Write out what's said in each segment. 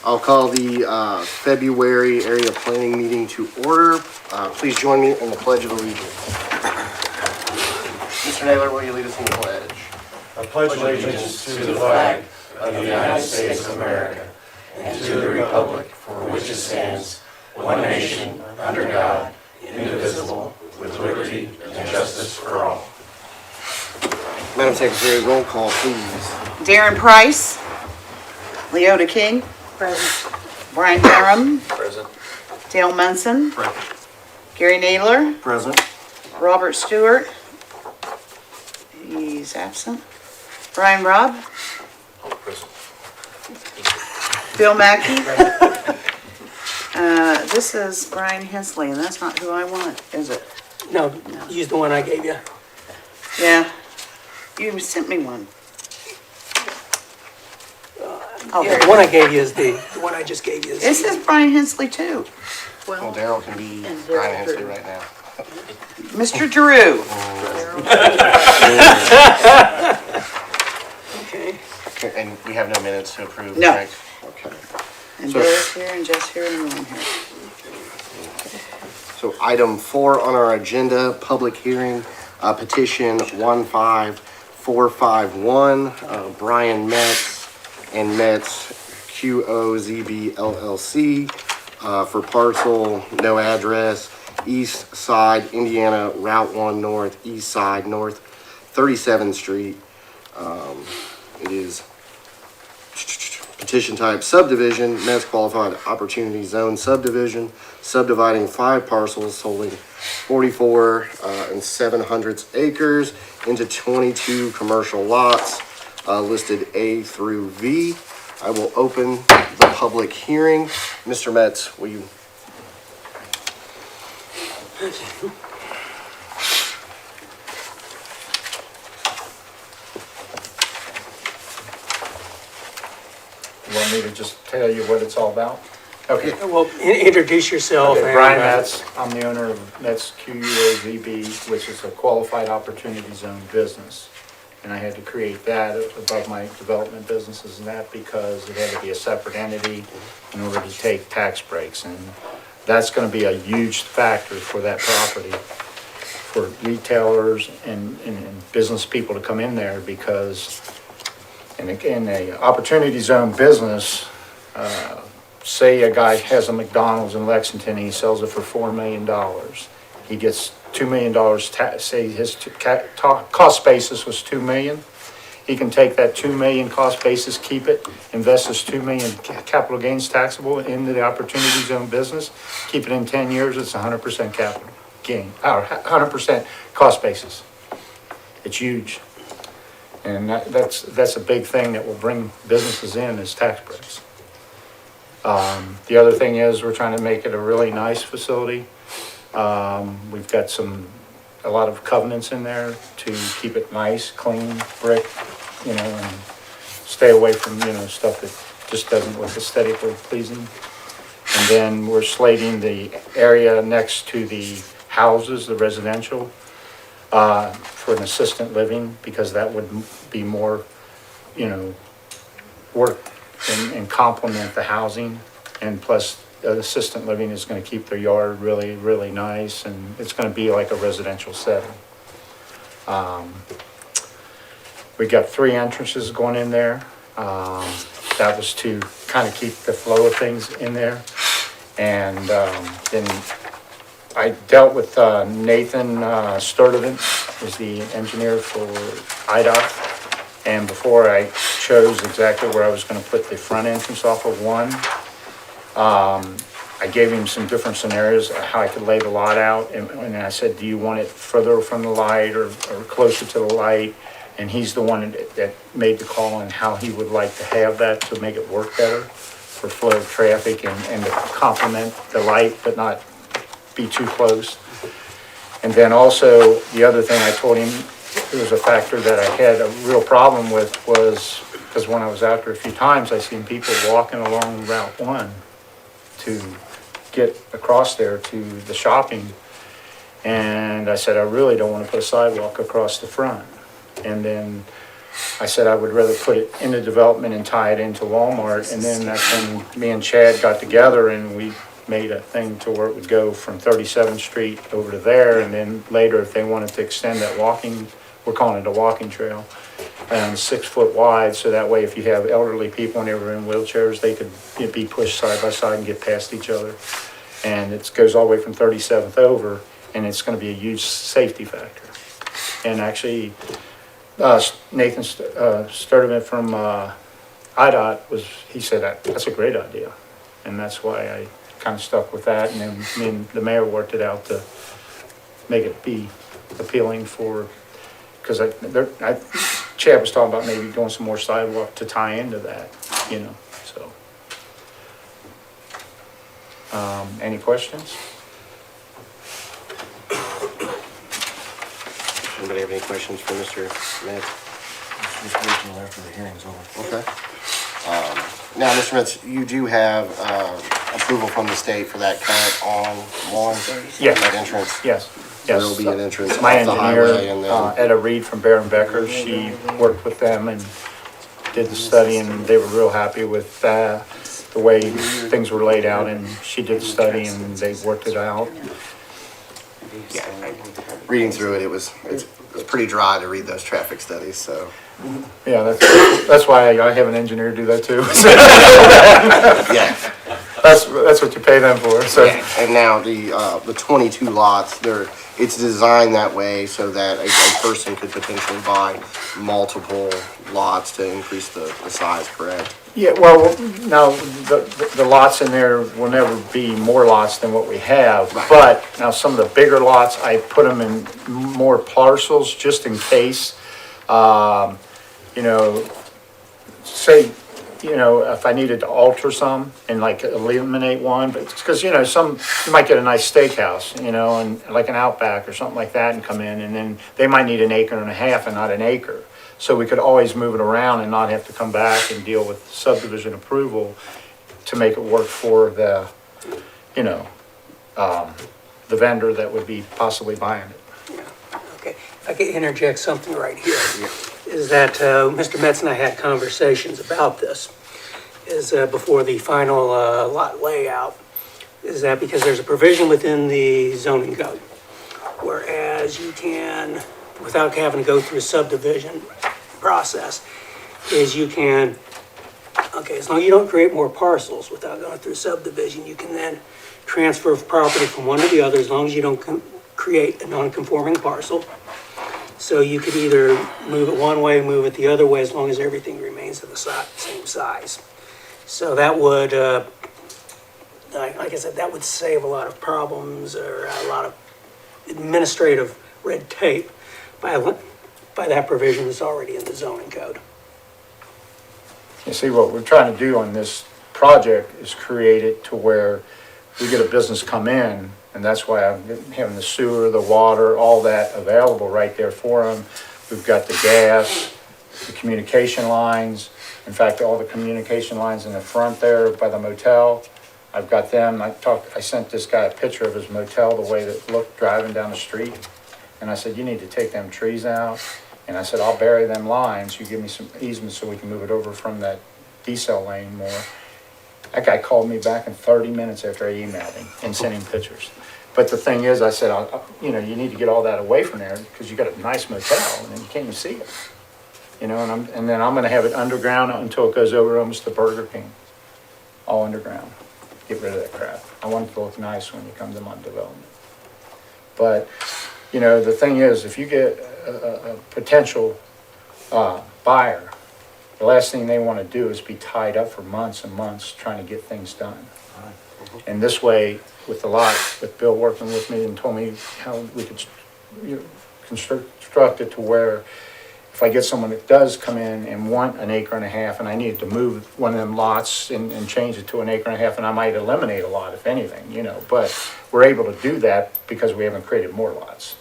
I'll call the February area planning meeting to order. Please join me in the Pledge of Allegiance. Mr. Naylor, will you lead us in the pledge? I pledge allegiance to the flag of the United States of America and to the republic for which it stands, one nation, under God, indivisible, with liberty and justice for all. Madam Secretary, roll call, please. Darren Price. Leota King. Present. Brian Durham. Present. Dale Munson. Present. Gary Naylor. Present. Robert Stewart. He's absent. Brian Robb. Present. Bill Mackey. This is Brian Hensley, and that's not who I want, is it? No, use the one I gave you. Yeah. You sent me one. Yeah, the one I gave you is the one I just gave you. Is This is Brian Hensley too. Well, Daryl can be Brian Hensley right now. Mr. Drew. okay. And we have no minutes to approve, No. correct? Okay. And So- Bill's here, and Jeff's here, and Ron here. So item 4 on our agenda, public hearing, petition 15451, Brian Metz and Metz QOZB LLC, for parcel, no address, East Side, Indiana, Route 1 North, East Side, North 37th Street. It is petition type subdivision, Metz Qualified Opportunity Zone subdivision, subdividing 5 parcels totaling 44 and 7/100 acres into 22 commercial lots, listed A through V. I will open the public hearing. Mr. Metz, will you? You want me to just tell you what it's all about? Okay. Well, introduce yourself. Okay, and, Brian Metz, I'm the owner of Metz QUOZB, which is a Qualified Opportunity Zone business. And I had to create that above my development businesses and that because it had to be a separate entity in order to take tax breaks. And that's gonna be a huge factor for that property, for retailers and business people to come in there because in a opportunity zone business, say a guy has a McDonald's in Lexington and he sells it for $4 million. He gets $2 million, say his cost basis was $2 million. He can take that $2 million cost basis, keep it, invest his $2 million capital gains taxable into the opportunity zone business, keep it in 10 years, it's 100% capital gain, or 100% cost basis. It's huge. And that's a big thing that will bring businesses in is tax breaks. The other thing is we're trying to make it a really nice facility. We've got a lot of covenants in there to keep it nice, clean, brick, and stay away from, stuff that just doesn't look aesthetically pleasing. And then we're slating the area next to the houses, the residential, for an assistant living, because that would be more, work and complement the housing. And plus, assistant living is going to keep their yard really, really nice, and it's going to be like a residential setting. We got 3 entrances going in there. That was to kind of keep the flow of things in there. And then I dealt with Nathan Sturdivant, who's the engineer for IDOT. And before I chose exactly where I was going to put the front entrance off of 1, I gave him some different scenarios of how I could lay the lot out. And I said, do you want it further from the light or closer to the light? And he's the one that made the call on how he would like to have that to make it work better for flow of traffic and to complement the light, but not be too close. And then also, the other thing I told him, there was a factor that I had a real problem with was, because when I was out there a few times, I seen people walking along Route 1 to get across there to the shopping. And I said, I really don't want to put a sidewalk across the front. And then I said I would rather put it in the development and tie it into Walmart, and then that's when me and Chad got together and we made a thing to where it would go from 37th Street over to there, and then later if they wanted to extend that walking, we're calling it a walking trail, 6 foot wide, so that way if you have elderly people and they were in wheelchairs, they could be pushed side by side and get past each other. And it goes all the way from 37th over, and it's gonna be a huge safety factor. And actually, Nathan Sturdivant from IDOT he said that's a great idea. And that's why I kind of stuck with that, and then me and the mayor worked it out to make it be appealing for, because Chad was talking about maybe doing some more sidewalk to tie into that, so. Any questions? Anybody have any questions for Mr. Metz? Just wait till after the hearing's over. Okay. Now, Mr. Metz, you do have approval from the state for that cut on lawn? Yes. That entrance? Yes. So there'll be an entrance off My the highway engineer, and then... Etta Reed from Bear and Becker, she worked with them and did the study, and they were real happy with the way things were laid out, and she did the study and they worked it out. Yeah, reading through it, it's pretty dry to read those traffic studies, so... Yeah, that's why I have an engineer do that too. Yeah. That's what you pay them for, so. Yeah, and now the 22 lots, it's designed that way so that a person could potentially buy multiple lots to increase the size, correct? Yeah, well, now, the lots in there will never be more lots than what we have, Right. but now some of the bigger lots, I put them in more parcels just in case, say, if I needed to alter some and like eliminate one, but it's because, you might get a nice steakhouse, and like an Outback or something like that and come in, and then they might need an acre and a half and not an acre. So we could always move it around and not have to come back and deal with subdivision approval to make it work for the vendor that would be possibly buying it. Okay, if I could interject something right here, is that Mr. Metz and I had conversations about this, before the final lot layout, is that because there's a provision within the zoning code, whereas you can, without having to go through a subdivision process, is you can, as long as you don't create more parcels without going through subdivision, you can then transfer property from one to the other as long as you don't create a non-conforming parcel. So you could either move it one way, move it the other way, as long as everything remains of the same size. So that would, like I said, that would save a lot of problems or a lot of administrative red tape by that provision that's already in the zoning code. You see, what we're trying to do on this project is create it to where we get a business come in, and that's why I'm having the sewer, the water, all that available right there for them. We've got the gas, the communication lines. In fact, all the communication lines in the front there by the motel, I've got them. I sent this guy a picture of his motel, the way that it looked driving down the street. And I said, you need to take them trees out. And I said, I'll bury them lines. You give me some easements so we can move it over from that decel lane more. That guy called me back in 30 minutes after I emailed him and sent him pictures. But the thing is, I said, you need to get all that away from there because you got a nice motel and then you can't even see it. And then I'm going to have it underground until it goes over almost to Burger King. All underground. Get rid of that crap. I want it to look nice when you come to my development. But, the thing is, if you get a potential buyer, the last thing they want to do is be tied up for months and months trying to get things done. And this way, with the lot, with Bill working with me and told me how we could construct it to where if I get someone that does come in and want an acre and a half, and I needed to move one of them lots and change it to an acre and a half, and I might eliminate a lot, if anything, but we're able to do that because we haven't created more lots.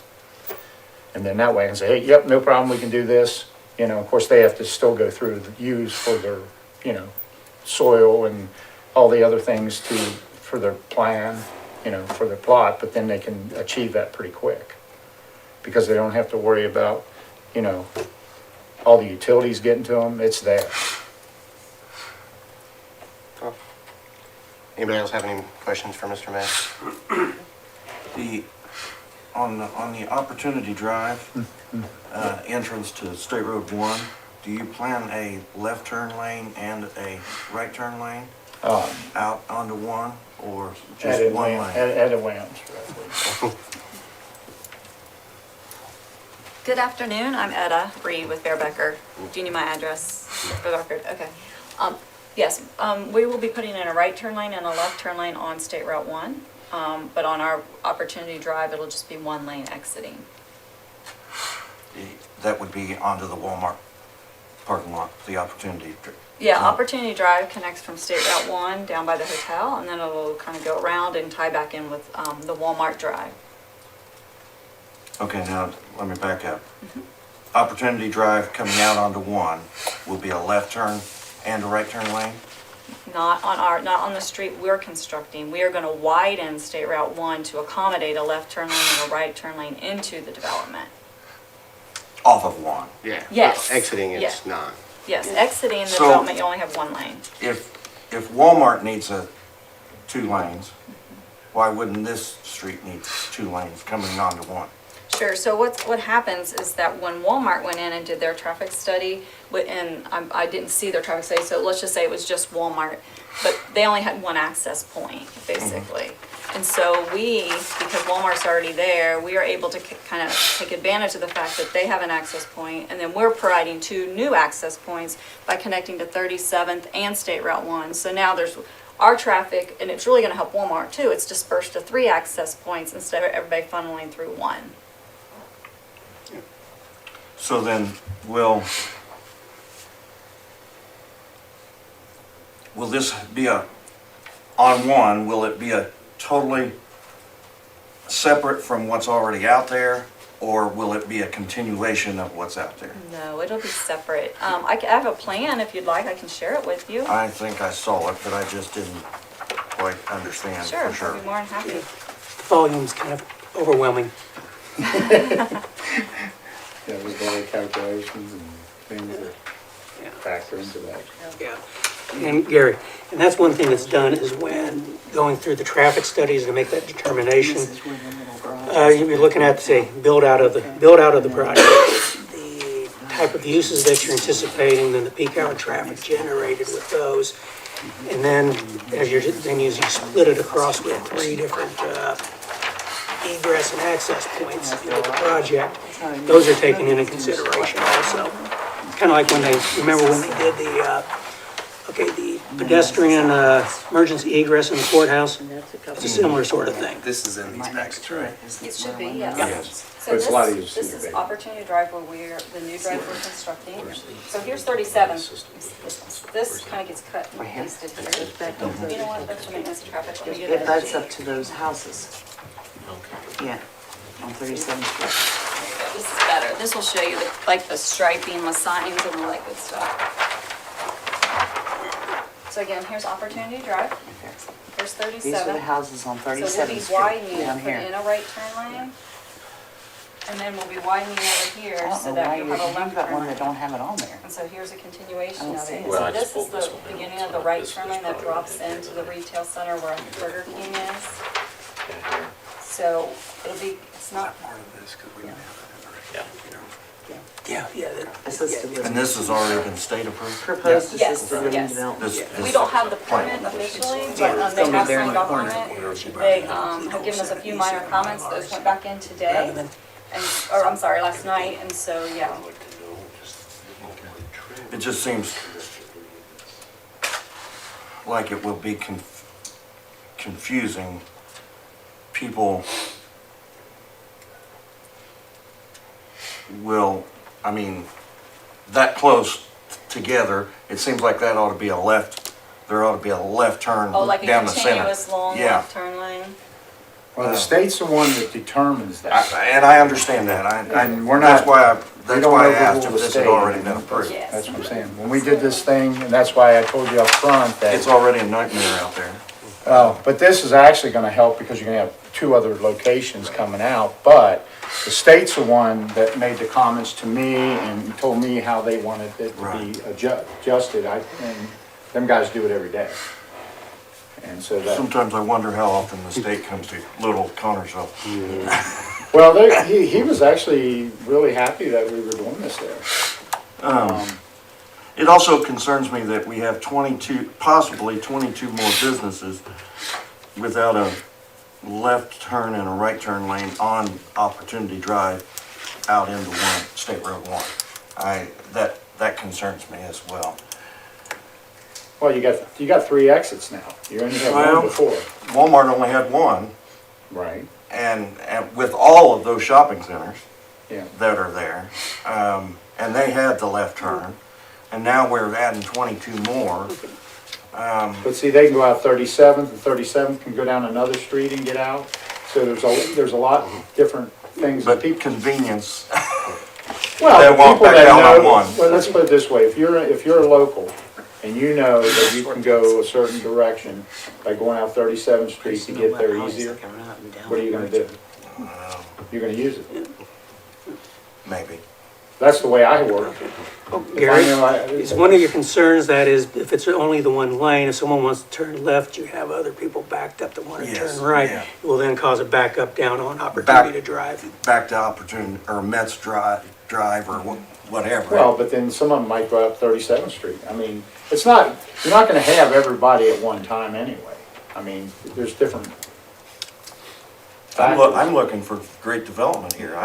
And then that way I can say, hey, yep, no problem, we can do this. Of course, they have to still go through the use for their, soil and all the other things for their plan, for their plot, but then they can achieve that pretty quick because they don't have to worry about, all the utilities getting to them, it's there. Anybody else have any questions for Mr. Metz? On the Opportunity Drive, entrance to State Road 1, do you plan a left turn lane and a right turn lane out onto 1, or just one lane? At a Williams, roughly. Good afternoon, I'm Etta Reed with Bearbecker. Do you need my address for the record? Okay. Yes, we will be putting in a right turn lane and a left turn lane on State Route 1. But on our Opportunity Drive, it'll just be one lane exiting. That would be onto the Walmart parking lot, the Opportunity. Yeah, Opportunity Drive connects from State Route 1 down by the hotel, and then it'll kind of go around and tie back in with the Walmart Drive. Okay, now, let me back up. Opportunity Drive coming out onto 1 will be a left turn and a right turn lane? Not on the street we're constructing. We are going to widen State Route 1 to accommodate a left turn lane and a right turn lane into the development. Off of 1? Yeah. Yes. Exiting, it's Yes. not. Yes, exiting the So- development, you only have one lane. If Walmart needs 2 lanes, why wouldn't this street need 2 lanes coming onto 1? Sure, so what happens is that when Walmart went in and did their traffic study, and I didn't see their traffic study, so let's just say it was just Walmart, but they only had one access point, basically. And so because Walmart's already there, we are able to kind of take advantage of the fact that they have an access point, and then we're providing 2 new access points by connecting to 37th and State Route 1. So now there's our traffic, and it's really gonna help Walmart too, it's dispersed to 3 access points instead of everybody funneling through 1. So then, will this be on 1, will it be a totally separate from what's already out there? Or will it be a continuation of what's out there? No, it'll be separate. I have a plan, if you'd like, I can share it with you. I think I saw it, but I just didn't quite understand Sure, for sure. I'd be more than happy. The volume's kind of overwhelming. Yeah, with all the calculations and things that Yeah. factor into that. Yeah, and Gary, and that's one thing that's done is when going through the traffic studies to make that determination, you're looking at, say, build out of the project, the type of uses that you're anticipating, then the peak hour traffic generated with those, and then as you split it across with 3 different egress and access points into the project. Those are taken into consideration also. Kind of like when remember when they did the pedestrian emergency egress in the courthouse? It's a similar sort of thing. This is in these packets, right? It should be, yes. Yes. So But it's a lot easier to this see is the big- Opportunity Drive where the new drive we're constructing. So here's 37. This kind of gets cut and pasted here. You know what, that's maintenance traffic. Let me get If it. that's up to those houses. Yeah, on 37th Street. This is better. This will show you the striping, the signs and all that good stuff. So again, here's Opportunity Drive. Here's These are the 37. houses on So we'll 37th be Street, widening, down put in here. a right turn lane. And then we'll be widening over I here don't so know that why you'll you've have a left got turn one that lane. don't have it on there. And so here's a continuation I don't of see it. it. Well, I So just this is pulled this the one out. beginning of the right turn lane that drops into the retail center where Burger King is. So it'll be, it's not, Yeah. Assisted living. And this has already been state approved? Proposed Yes, assisted living yes. development. we don't have the permit officially, but they gonna be have there in signed the off on corner. it. They have given us a few minor comments. Those went back in today. Or I'm sorry, last night. And so, yeah. It just seems like it will be confusing. People will, that close together, it seems like that ought to be there ought to be a left turn Oh, like a down the center. continuous long Yeah. left turn lane. Well, the state's the one that determines that. And I understand that. And we're not- That's why We don't I asked overrule if the this had state. already been approved. Yes. That's what I'm saying. When we did this thing, and that's why I told you up front that. It's already a nightmare out there. Oh, but this is actually gonna help because you're gonna have two other locations coming out, but the state's the one that made the comments to me and told me how they wanted it to be adjusted. And them guys do it every day. And so that, Sometimes I wonder how often the state comes to little Connersville. well, he was actually really happy that we were doing this there. It also concerns me that we have 22, possibly 22 more businesses without a left turn and a right turn lane on Opportunity Drive out into State Road 1. That concerns me as well. Well, you got 3 exits now. You only had Well- one before. Walmart only had one, Right, and with all of those shopping centers yeah. that are there, and they had the left turn, and now we're adding 22 more. But see, they can go out 37th, and 37th can go down another street and get out. So there's a lot of different things that But people. convenience, Well, they the walk people back that down on know, one. well, let's put it this way, if you're a local and you know that you can go a certain direction by going out 37th Street to get there easier, what are you gonna do? You're gonna use it. maybe. That's the way I work. Oh, If I Gary, know is one of your concerns that is, if it's only the one lane, if someone wants to turn left, you have other people backed up that want to Yes, turn right, yeah. it will then cause a backup down on Opportunity to Drive. Back to Opportunity, or Mets Drive, or whatever. Well, but then some of them might go up 37th Street. I mean, you're not gonna have everybody at one time anyway. I mean, there's different factors. I'm looking for great development here.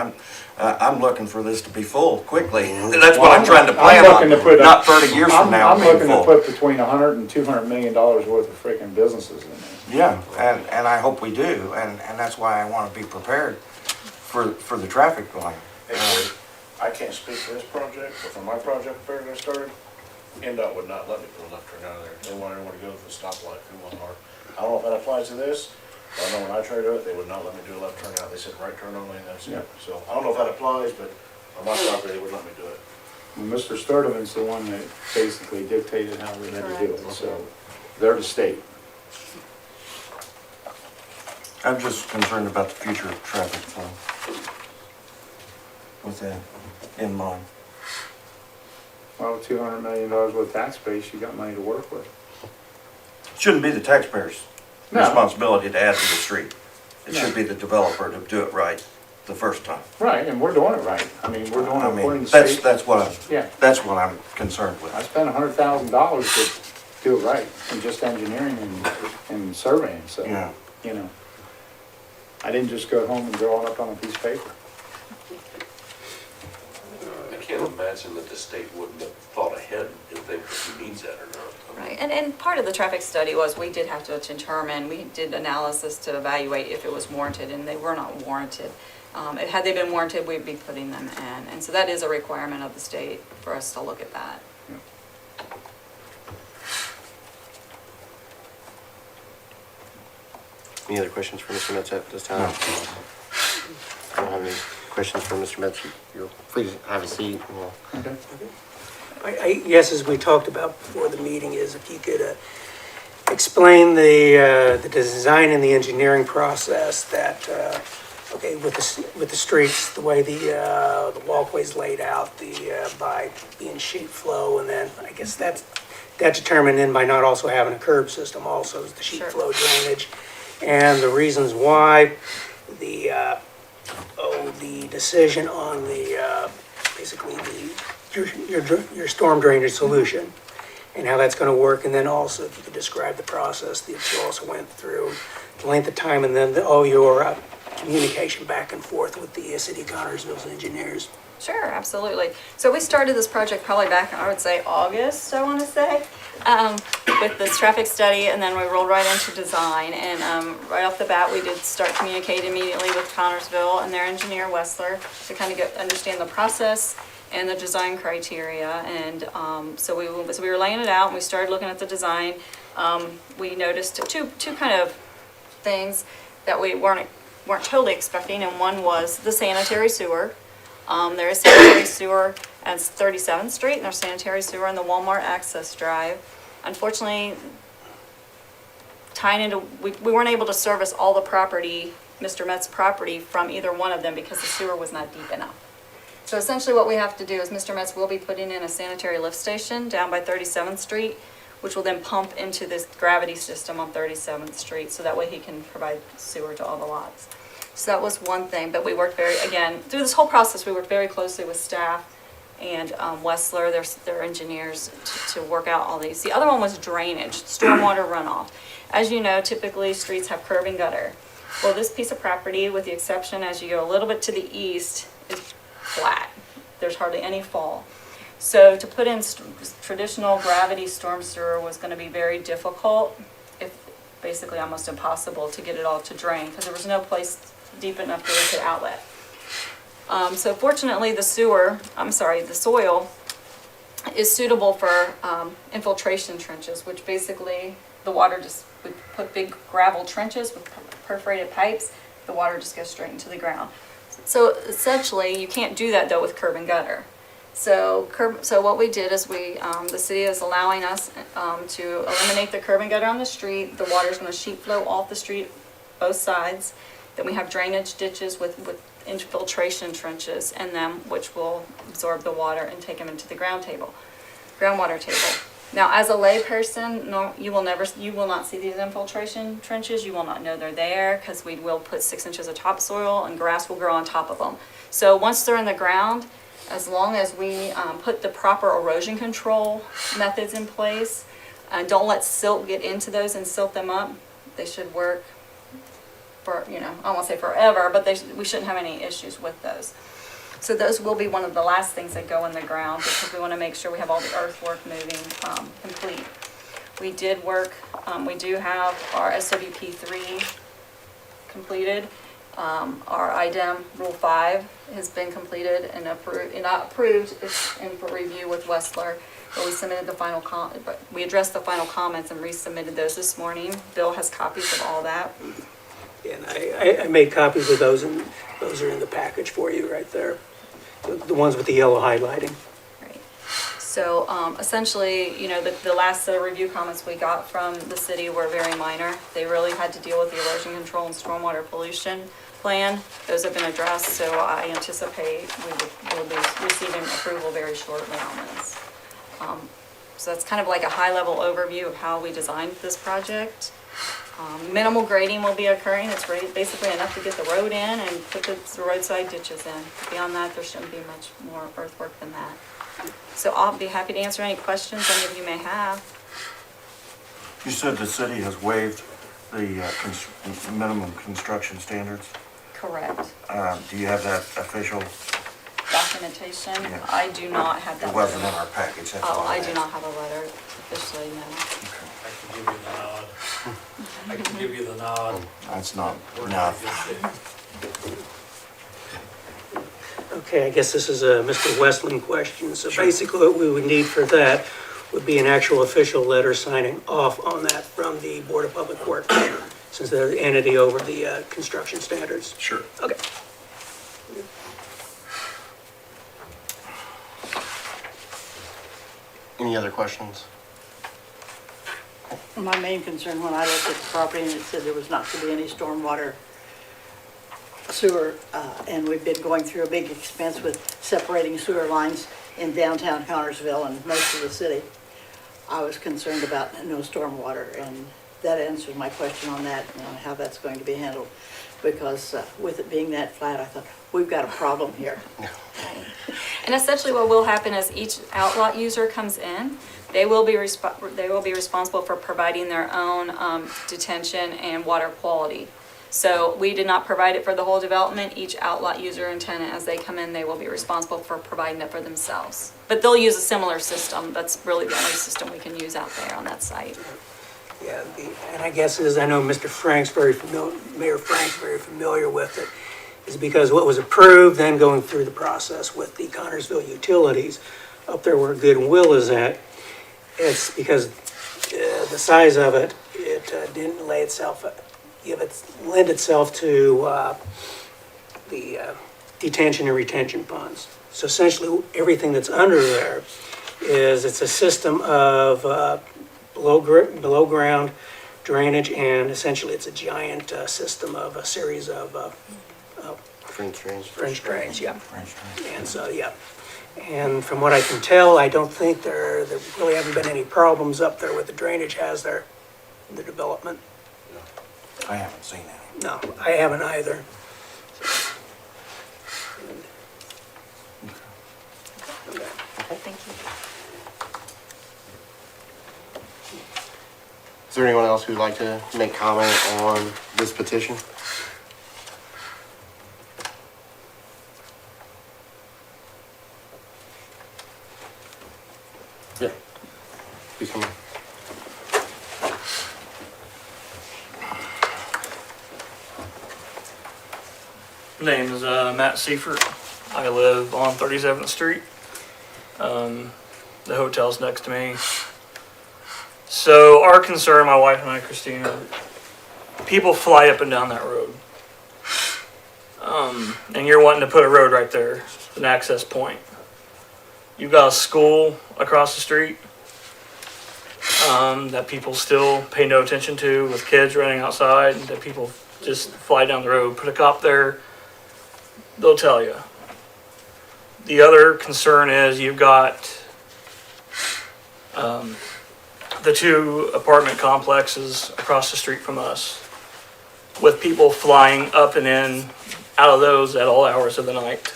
I'm looking for this to be full quickly. That's what I'm trying to plan looking to put on, not 30 years from now I'm being looking to full. put between $100 and $200 million worth of freaking businesses in there. Yeah, and I hope we do, and that's why I want to be prepared for the traffic volume. Hey, Gary, I can't speak for this project, but for my project, fair I started, NDOT would not let me put a left turn out of there. They wanted everyone to go to the stoplight through one car. I don't know if that applies to this, but I know when I tried to do it, they would not let me do a left turn out. They said right turn only, and that's Yeah. it. So I don't know if that applies, but on my property, they would let me do it. Well, Mr. Sturdivant's the one that basically dictated how we had to do it, Correct. so they're the state. I'm just concerned about the future of traffic flow with that in mind. Well, with $200 million worth of tax base, you got money to work with. Shouldn't be the taxpayer's No. responsibility to add to the street. It No. should be the developer to do it right the first time. Right, and we're doing it right. I mean, we're doing it I according mean, to that's, state. that's what Yeah. I'm concerned with. I spent $100,000 to do it right, in just engineering and surveying, so, Yeah. you know. I didn't just go home and draw it up on a piece of paper. I can't imagine that the state wouldn't have thought ahead and think if he needs that or not. Right, and part of the traffic study was we did have to determine, we did analysis to evaluate if it was warranted, and they were not warranted. Had they been warranted, we'd be putting them in, and so that is a requirement of the state for us to look at that. Any other questions for Mr. Metz at this time? I don't have any questions for Mr. Metz. You'll please have a seat. We'll- Okay. I guess as we talked about before the meeting is if you could explain the design and the engineering process that, okay, with the streets, the way the walkway's laid out, by being sheet flow, and then I guess that's determined in by not also having a curb system also is the sheet Sure. flow drainage. And the reasons why, the decision on basically your storm drainage solution and how that's gonna work, and then also if you could describe the process that you also went through, the length of time, and then all your communication back and forth with the city of Connersville's engineers. Sure, absolutely. So we started this project probably back in, I would say, August, I want to say, with this traffic study, and then we rolled right into design. And right off the bat, we did start communicating immediately with Connersville and their engineer, Wessler, to kind of understand the process and the design criteria. And so we were laying it out, and we started looking at the design. We noticed two kind of things that we weren't totally expecting, and one was the sanitary sewer. There is sanitary sewer at 37th Street, and there's sanitary sewer on the Walmart access drive. Unfortunately, tying into, we weren't able to service all the property Mr. Met's property from either one of them because the sewer was not deep enough. So essentially what we have to do is Mr. Metz will be putting in a sanitary lift station down by 37th Street, which will then pump into this gravity system on 37th Street, so that way he can provide sewer to all the lots. So that was one thing, but we worked again, through this whole process, we worked very closely with staff and Westler, their engineers, to work out all these. The other one was drainage, stormwater runoff. As you know, typically streets have curb and gutter. Well, this piece of property, with the exception as you go a little bit to the east, is flat. There's hardly any fall. So to put in traditional gravity storm sewer was going to be very difficult, if basically almost impossible, to get it all to drain because there was no place deep enough where it could outlet. So fortunately the soil is suitable for infiltration trenches, which basically the water just, we put big gravel trenches with perforated pipes, the water just goes straight into the ground. So essentially, you can't do that though with curb and gutter. So what we did is the city is allowing us to eliminate the curb and gutter on the street. The water's going to sheet flow off the street, both sides. Then we have drainage ditches with infiltration trenches in them, which will absorb the water and take them into the groundwater table. Now, as a lay person, no, you will not see these infiltration trenches. You will not know they're there because we will put 6 inches of topsoil and grass will grow on top of them. So once they're in the ground, as long as we put the proper erosion control methods in place and don't let silt get into those and silt them up, they should work for, I don't want to say forever, but we shouldn't have any issues with those. So those will be one of the last things that go in the ground because we want to make sure we have all the earthwork moving complete. We do have our SWP3 completed. Our IDEM Rule 5 has been completed and approved. It's in for review with Westler. But we submitted we addressed the final comments and resubmitted those this morning. Bill has copies of all that. And I made copies of those, and those are in the package for you right there. The ones with the yellow highlighting. Right. So essentially, the last set of review comments we got from the city were very minor. They really had to deal with the erosion control and stormwater pollution plan. Those have been addressed, so I anticipate we'll be receiving approval very shortly on this. So that's kind of like a high-level overview of how we designed this project. Minimal grading will be occurring. It's basically enough to get the road in and put the roadside ditches in. Beyond that, there shouldn't be much more earthwork than that. So I'll be happy to answer any questions any of you may have. You said the city has waived the minimum construction standards. Correct. Do you have that official? Documentation? Yeah. I do not have that. It wasn't in our package, that's all. Oh, I do not have a letter officially, no. I can give you the nod. That's not We're not enough. against it. Okay, I guess this is a Mr. Westland question. So basically what we would need for that would be an actual official letter signing off on that from the Board of Public Works, since they're the entity over the construction standards. Sure. Okay. Any other questions? My main concern when I looked at the property and it said there was not to be any stormwater sewer, and we've been going through a big expense with separating sewer lines in downtown Connersville and most of the city. I was concerned about no stormwater, and that answers my question on that, how that's going to be handled. Because with it being that flat, I thought, we've got a problem here. Right. And essentially what will happen is each outlot user comes in, they will be responsible for providing their own detention and water quality. So we did not provide it for the whole development. Each outlot user and tenant, as they come in, they will be responsible for providing it for themselves. But they'll use a similar system. That's really the only system we can use out there on that site. Yeah, and I guess as I know Mayor Frank's very familiar with it, is because what was approved, then going through the process with the Connersville utilities, up there where Goodwill is at, it's because the size of it, it didn't lend itself to the detention and retention ponds. So essentially, everything that's under there it's a system of below ground drainage, and essentially it's a giant system of a series of French drains. French drains, yeah. French drain. And so, yeah. And from what I can tell, I don't think there really haven't been any problems up there with the drainage, has there, in the development? I haven't seen that. No, I haven't either. Thank you. Is there anyone else who'd like to make comment on this petition? Yeah. Please come in. Name is Matt Seifert. I live on 37th Street. The hotel's next to me. So our concern, my wife and I, Christina, people fly up and down that road. And you're wanting to put a road right there, an access point. You've got a school across the street that people still pay no attention to, with kids running outside, that people just fly down the road. Put a cop there, they'll tell you. The other concern is you've got the two apartment complexes across the street from us, with people flying up and in, out of those at all hours of the night.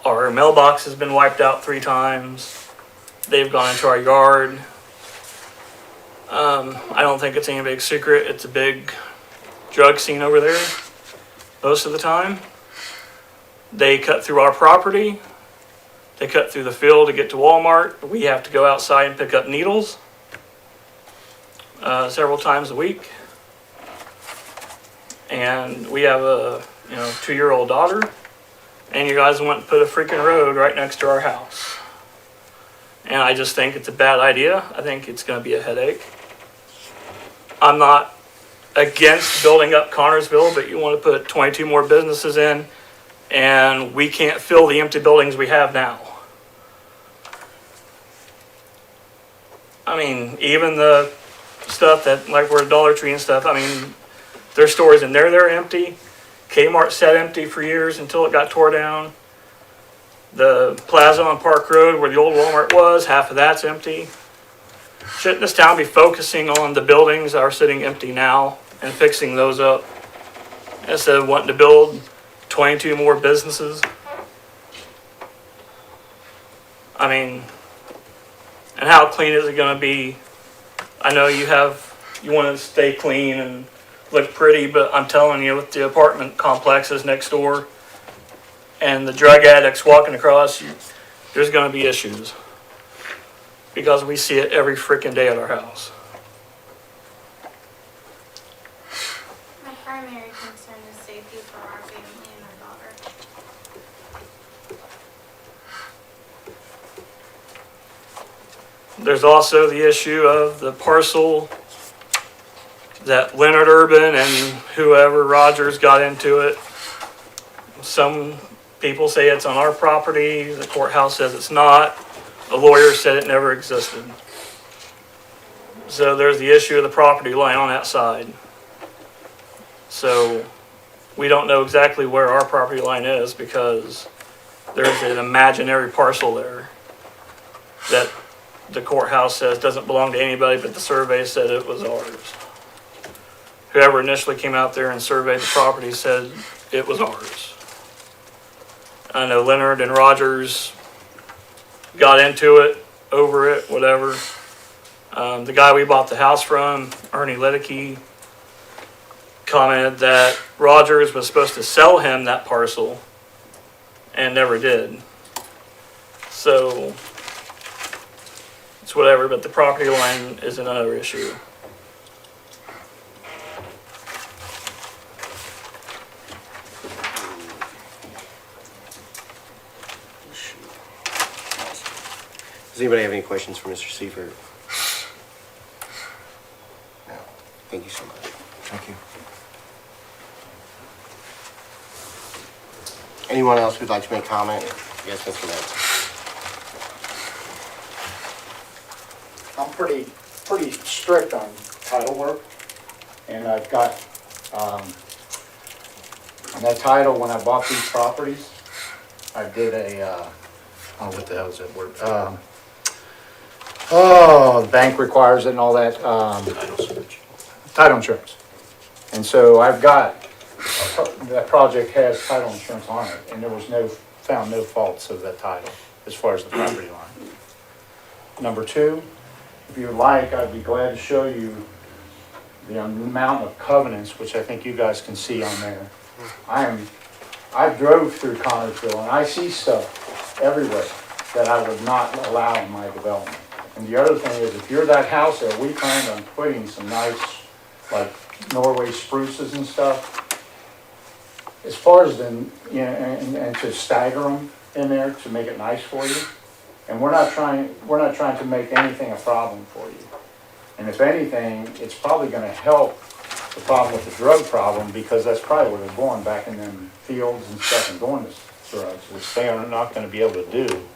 Our mailbox has been wiped out 3 times. They've gone into our yard. I don't think it's any big secret. It's a big drug scene over there most of the time. They cut through our property. They cut through the field to get to Walmart. We have to go outside and pick up needles several times a week. And we have a 2-year-old daughter. And you guys want to put a freaking road right next to our house. And I just think it's a bad idea. I think it's going to be a headache. I'm not against building up Connorsville, but you want to put 22 more businesses in, and we can't fill the empty buildings we have now. I mean, even the stuff that, like we're a Dollar Tree and stuff, I mean, there's stores in there that are empty. Kmart sat empty for years until it got tore down. The plaza on Park Road where the old Walmart was, half of that's empty. Shouldn't this town be focusing on the buildings that are sitting empty now and fixing those up instead of wanting to build 22 more businesses? I mean, and how clean is it going to be? I know you want to stay clean and look pretty, but I'm telling you, with the apartment complexes next door and the drug addicts walking across, there's going to be issues. Because we see it every freaking day at our house. My primary concern is safety for our family and our daughter. There's also the issue of the parcel that Leonard Urban and whoever Rogers got into it. Some people say it's on our property. The courthouse says it's not. A lawyer said it never existed. So there's the issue of the property line on that side. So we don't know exactly where our property line is because there's an imaginary parcel there that the courthouse says doesn't belong to anybody, but the survey said it was ours. Whoever initially came out there and surveyed the property said it was ours. I know Leonard and Rogers got into it, over it, whatever. The guy we bought the house from, Ernie Liddicky, commented that Rogers was supposed to sell him that parcel and never did. So it's whatever, but the property line is another issue. Does anybody have any questions for Mr. Seifert? No. Thank you so much. Thank you. Anyone else who'd like to make comment? Yes, Mr. Metz. I'm pretty strict on title work. And I've got, on that title, when I bought these properties, I did a, oh, what the hell is that word? The bank requires it and all that, title insurance. And so I've got, that project has title insurance on it, and there was found no faults of that title as far as the property line. Number two, if you like, I'd be glad to show you the amount of covenants, which I think you guys can see on there. I drove through Connersville and I see stuff everywhere that I would not allow in my development. And the other thing is, if you're that house there, we plan on putting some nice, like Norway spruces and stuff. As far as the, you know, and to stagger them in there to make it nice for you. And we're not trying to make anything a problem for you. And if anything, it's probably gonna help the problem with the drug problem, because that's probably where they're going, back in them fields and stuff and going to drugs, which they are not gonna be able to do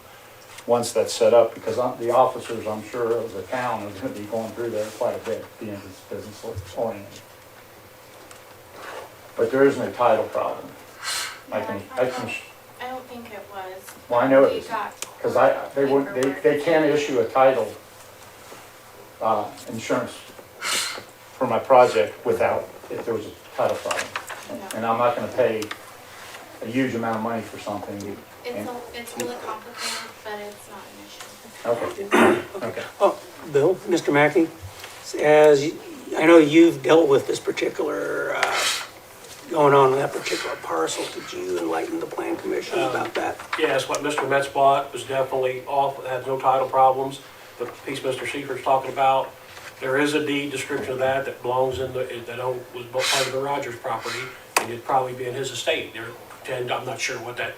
once that's set up, because the officers, I'm sure, of the town are gonna be going through there quite a bit, being business oriented. But there isn't a title problem. I don't think it was. Well, I know it We is, got because they can't issue a title insurance for my project without, if there was a title problem. And I'm not gonna pay a huge amount of money for something. It's really complicated, but it's not an issue. Okay, okay. Oh, Bill, Mr. Mackey, I know you've dealt with this particular, going on in that particular parcel. Could you enlighten the plan commission about that? Yes, what Mr. Metz bought was definitely off, it had no title problems. The piece Mr. Seifert's talking about, there is a deed description of that belongs in was part of the Rogers property, and it'd probably be in his estate. I'm not sure what that,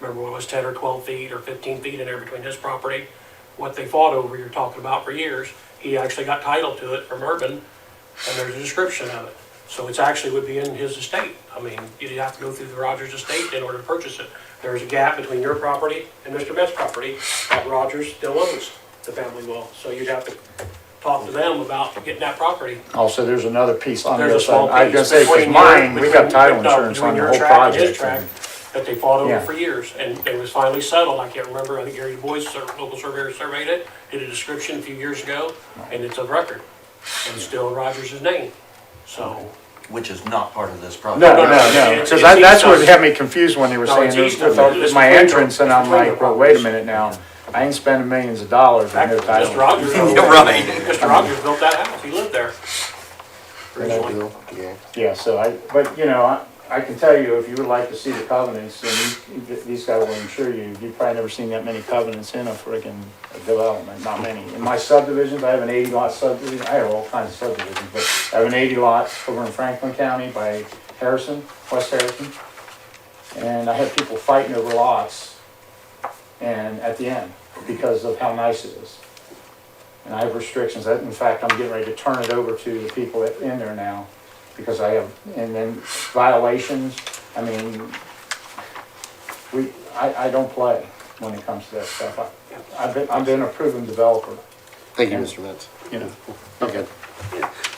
remember what it was, 10 or 12 feet or 15 feet in there between his property. What they fought over, you're talking about for years. He actually got title to it from Urban, and there's a description of it. So it's actually would be in his estate. I mean, you'd have to go through the Rogers estate in order to purchase it. There's a gap between your property and Mr. Metz's property that Rogers still owns, the family will. So you'd have to talk to them about getting that property. Also, there's another piece on the There's other a small side. I was gonna piece say, 'cause between mine, we got title insurance on between the your whole tract and his project. tract and- that they fought over Yeah. for years, and it was finally settled. I can't remember, I think Gary Du Bois, local surveyor, surveyed it, did a description a few years ago, and it's a record. And it's still in Rogers' name, so. Which is not part of this project. No, It's because east that's what of- had me confused when they were No, saying it's this east of- with it's my between entrance, and I'm between like, the well, wait a properties. minute now. I ain't spending millions of dollars on no title. Mr. Rogers. You're right. Mr. Rogers built that house, he lived there. Originally. Yeah. Yeah, so but you know, I can tell you, if you would like to see the covenants, and these guys will assure you, you've probably never seen that many covenants in a friggin' development, not many. In my subdivisions, I have an 80-lot subdivision, I have all kinds of subdivisions, but I have an 80 lot over in Franklin County by Harrison, West Harrison. And I had people fighting over lots, and at the end, because of how nice it is. And I have restrictions, in fact, I'm getting ready to turn it over to the people in there now, because I have, and then violations, I mean, I don't play when it comes to that stuff. I've been a proven developer, Thank you, Mr. Metz. you know. Okay.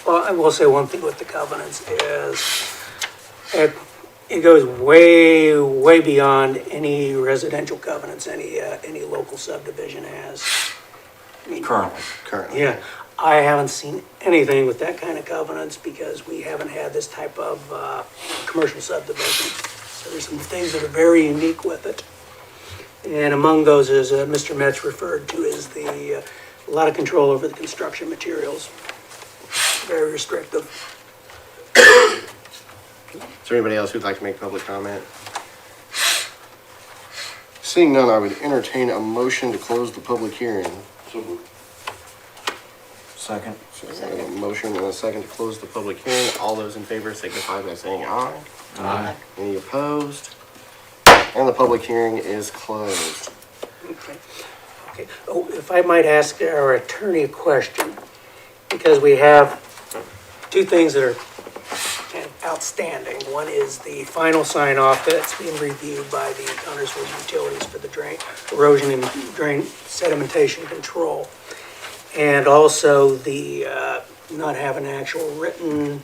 Well, I will say one thing with the covenants is it goes way, way beyond any residential covenants any local subdivision has. I mean, Currently. yeah, I haven't seen anything with that kind of covenants because we haven't had this type of commercial subdivision. So there's some things that are very unique with it. And among those, as Mr. Metz referred to, is a lot of control over the construction materials. Very restrictive. Is there anybody else who'd like to make public comment? Seeing none, I would entertain a motion to close the public hearing. Second. So we have a motion and a second to close the public hearing. All those in favor signify by saying aye. Aye. Any opposed? And the public hearing is closed. Okay. Oh, if I might ask our attorney a question, because we have two things that are kind of outstanding. One is the final sign off that's being reviewed by the Connersville Utilities for the erosion and drain sedimentation control. And also the, not have an actual written,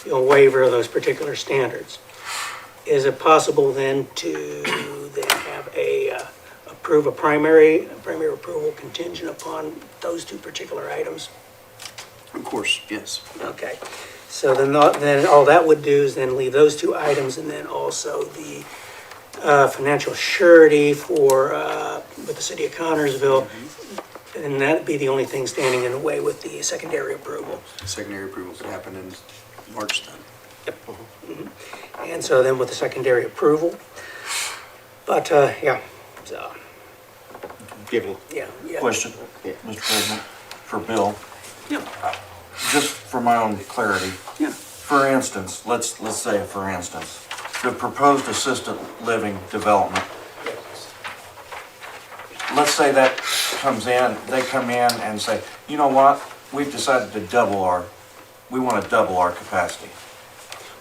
waiver of those particular standards. Is it possible then to then have approve a primary approval contingent upon those two particular items? Of course, yes. Okay, so then all that would do is then leave those two items, and then also the financial surety for, with the city of Connersville, and that'd be the only thing standing in the way with the secondary approval. Secondary approval could happen in March then. And so then with the secondary approval, but, yeah, so, Given. yeah. Question, Yeah. Mr. President, for Bill, Yeah, just for my own clarity. yeah. For instance, let's say for instance, the proposed assisted living development. Let's say that comes in, they come in and say, you know what, we've decided to we want to double our capacity.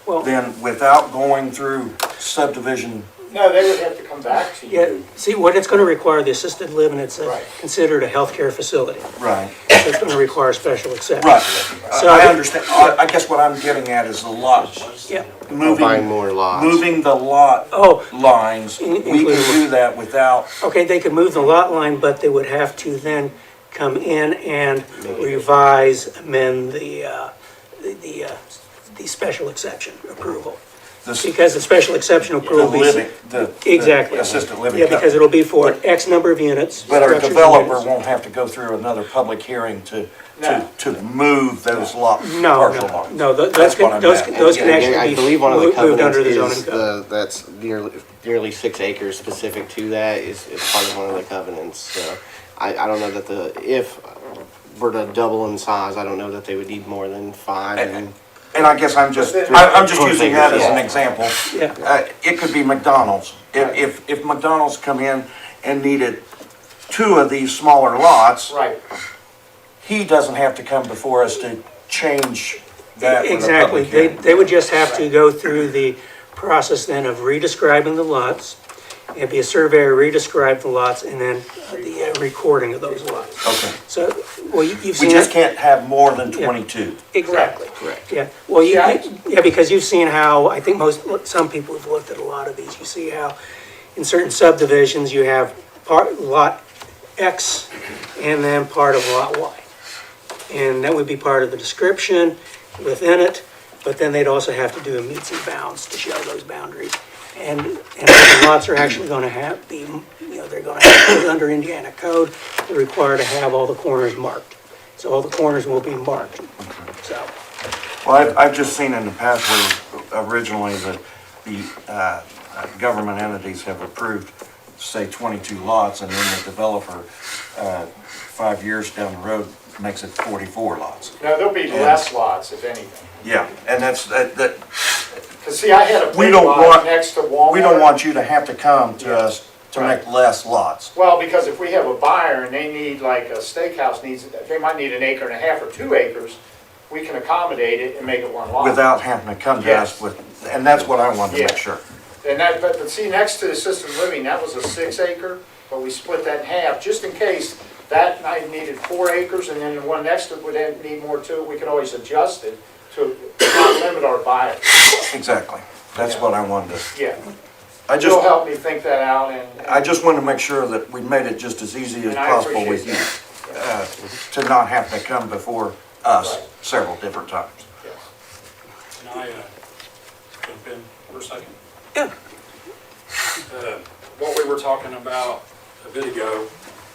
Well, Then without going through subdivision, No, they would have to come back to yeah, you. see, what it's gonna require, the assisted living, it's Right. considered a healthcare facility. right, So it's gonna require special exception. right. So- I understand, I guess what I'm getting at is the lot, Yeah, Buying moving, more lots. moving the lot oh, lines, we can do that without, okay, they could move the lot line, but they would have to then come in and revise, amend the special exception approval. the Because the special exception approval will be. living, the Exactly. assisted living. Yeah, because it'll be for X number of units. But our structures, developer units. won't have to go through another public hearing No. to move those No, partial no, lots. no, those That's can, what I'm those at. can, those can Yeah, actually I be believe one of the moved under covenants the zoning is code. that's nearly 6 acres specific to that is part of one of the covenants. So I don't know that if we're to double in size, I don't know that they would need more than 5. And I guess I'm just using that as an example. Yeah, It could be McDonald's. If McDonald's come in and needed 2 of these smaller lots, Right. he doesn't have to come before us to change that with a exactly. public hearing. They would just have to go through the process then of re-describing the lots. It'd be a surveyor re-describe the lots and then the recording of those lots. Okay. So, well, you've We seen just it. can't have more than 22. Exactly. Correct. Yeah, well, Yeah. yeah, because you've seen how, I think some people have looked at a lot of these. You see how in certain subdivisions, you have lot X and then part of lot Y. And that would be part of the description within it, but then they'd also have to do a meets and bounds to show those boundaries. And the lots are actually gonna they're gonna have, under Indiana code, they're required to have all the corners marked. So all the corners will be marked, so. Well, I've just seen in the past where originally the government entities have approved, say, 22 lots, and then the developer, 5 years down the road, makes it 44 lots. Now, there'll be less lots, if anything. Yeah, and that, Cause see, I had a We big don't lot want- next to Walmart. we don't want you to have to come to Yeah. us to Right. make less lots. Well, because if we have a buyer and they need, like, a steakhouse needs, they might need 1.5 acres or 2 acres, we can accommodate it and make it one lot. Without having to come to us Yes. with, and that's what I wanted to Yeah. make sure. And that, but see, next to the assisted living, that was a 6 acre, but we split that in half, just in case that night needed 4 acres, and then the one next to it would need more to it, we could always adjust it to not limit our buyers. Exactly. That's Yeah. what I wanted to, Yeah, I you'll just, help me think that out, and. I just wanted to make sure that we made it just as easy as And I possible with you. appreciate To not have to come before us Right. several different times. Yes. Can I jump in for a second? Yeah. What we were talking about a bit ago,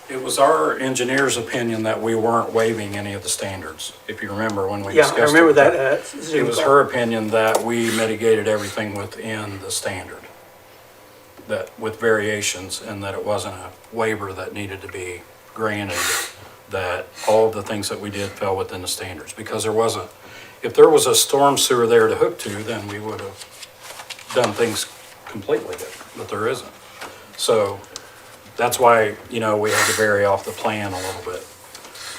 it was our engineer's opinion that we weren't waiving any of the standards, if you remember when we Yeah, discussed it. I remember that, It Zoom was call. her opinion that we mitigated everything within the standard, that with variations, and that it wasn't a waiver that needed to be granted, that all of the things that we did fell within the standards, because there wasn't, if there was a storm sewer there to hook to, then we would have done things completely different, but there isn't. So that's why, we had to vary off the plan a little bit.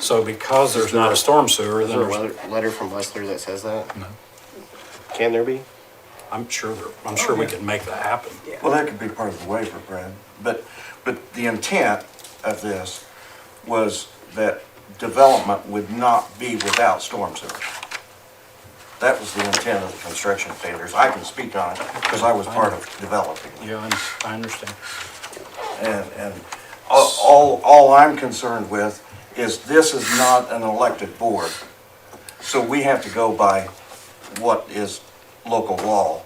So because there's not a storm sewer, Is then there a there's, letter from Westler that says that? No. Can there be? I'm sure we can make that happen. Well, that could be part of the waiver, Brad. But the intent of this was that development would not be without storm sewers. That was the intent of the construction standards. I can speak on it because I was part of developing it. Yeah, I understand. And all I'm concerned with is this is not an elected board. So we have to go by what is local law.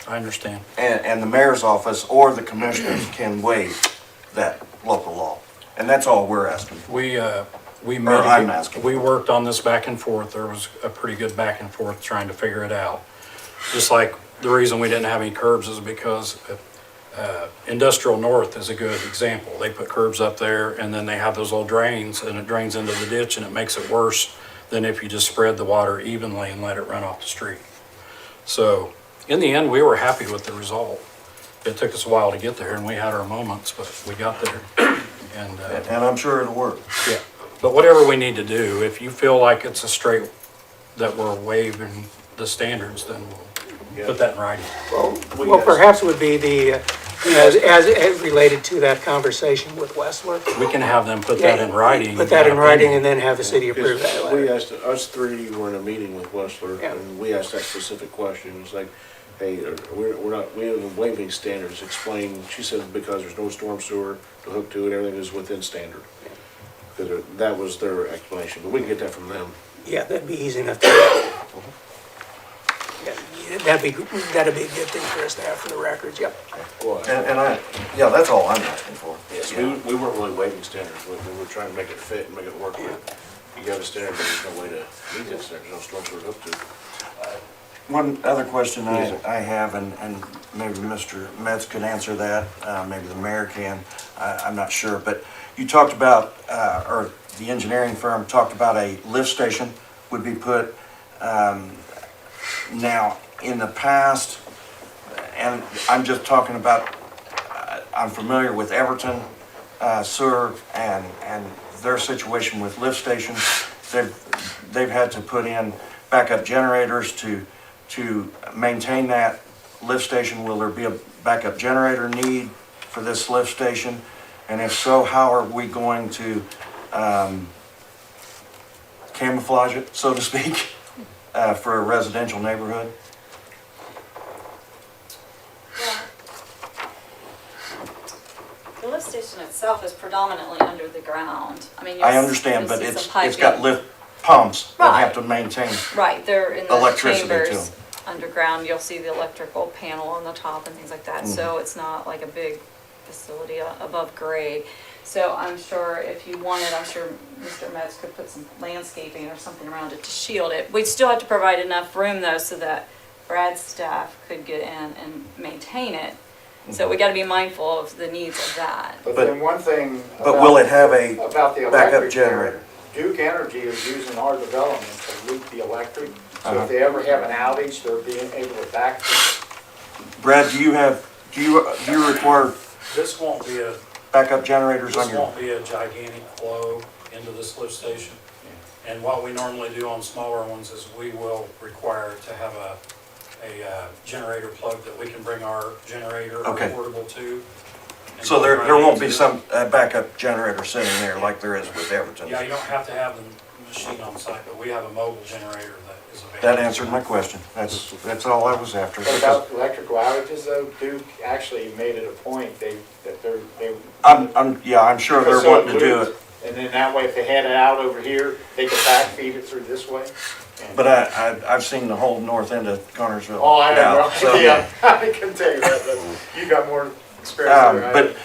I understand. And the mayor's office or the commissioners can waive that local law. And that's all we're asking for. I'm asking. We worked on this back and forth. There was a pretty good back and forth trying to figure it out. Just like the reason we didn't have any curbs is because Industrial North is a good example. They put curbs up there and then they have those little drains and it drains into the ditch and it makes it worse than if you just spread the water evenly and let it run off the street. So in the end, we were happy with the result. It took us a while to get there and we had our moments, but we got there. And I'm sure it'll work. yeah, but whatever we need to do, if you feel like it's a straight, that we're waiving the standards, then we'll put that in writing. Well, perhaps it would be the, as related to that conversation with Westler. We can have them put that in writing. Put that in writing and then have the city approve that We letter. asked, us three were in a meeting with Westler, Yeah. and we asked that specific question. It's like, hey, we haven't waived any standards. Explain, she said, because there's no storm sewer to hook to it, everything is within standard. Because that was their explanation, but we can get that from them. Yeah, that'd be easy enough to do. Yeah, that'd be a good thing for us to have for the records, yep. Yeah, that's all I'm asking for. Yes, we weren't really waiving standards. We were trying to make it fit and make it work. You got a standard, but there's no way to meet that standard. There's no storm sewer to hook to. One other question I have, and maybe Mr. Metz could answer that, maybe the mayor can, I'm not sure, but you talked about, or the engineering firm talked about a lift station would be put, now, in the past, and I'm just talking about, I'm familiar with Everton Sewer and their situation with lift stations. They've had to put in backup generators to maintain that lift station. Will there be a backup generator need for this lift station? And if so, how are we going to camouflage it, so to speak, for a residential neighborhood? The lift station itself is predominantly under the ground. I mean, I understand, but you'll see it's some got piping. lift pumps that have Right. to maintain. Right, they're in the Electricity chambers too. underground. You'll see the electrical panel on the top and things like that. Mm-hmm. So it's not like a big facility above grade. So I'm sure if you wanted, I'm sure Mr. Metz could put some landscaping or something around it to shield it. We'd still have to provide enough room though so that Brad's staff could get in and maintain it. So we gotta be mindful of the needs of that. But But- then one thing. But will it have a About the backup electric generator? Duke Energy is using our development to loop the electric. So Uh-huh. if they ever have an outage, they're being able to back. Brad, do you require This won't be a, backup generators on this your? won't be a gigantic flow into this lift station. And what we normally do on smaller ones is we will require to have a generator plug that we can bring our generator or Okay. portable to. and So go there right won't be into it. some backup generator sitting there like there is with Everton? Yeah, you don't have to have the machine on site, but we have a mobile generator that is available. That answered my question. That's all I was after. What about electrical outages though? Duke actually made it a point, they I'm sure they're wanting to do it, And then that way, if they had it out over here, they could backfeed it through this way. And- but I've seen the whole north end of Connersville. Oh, I now, have no so- idea. I can tell you that, but you got more experience than I But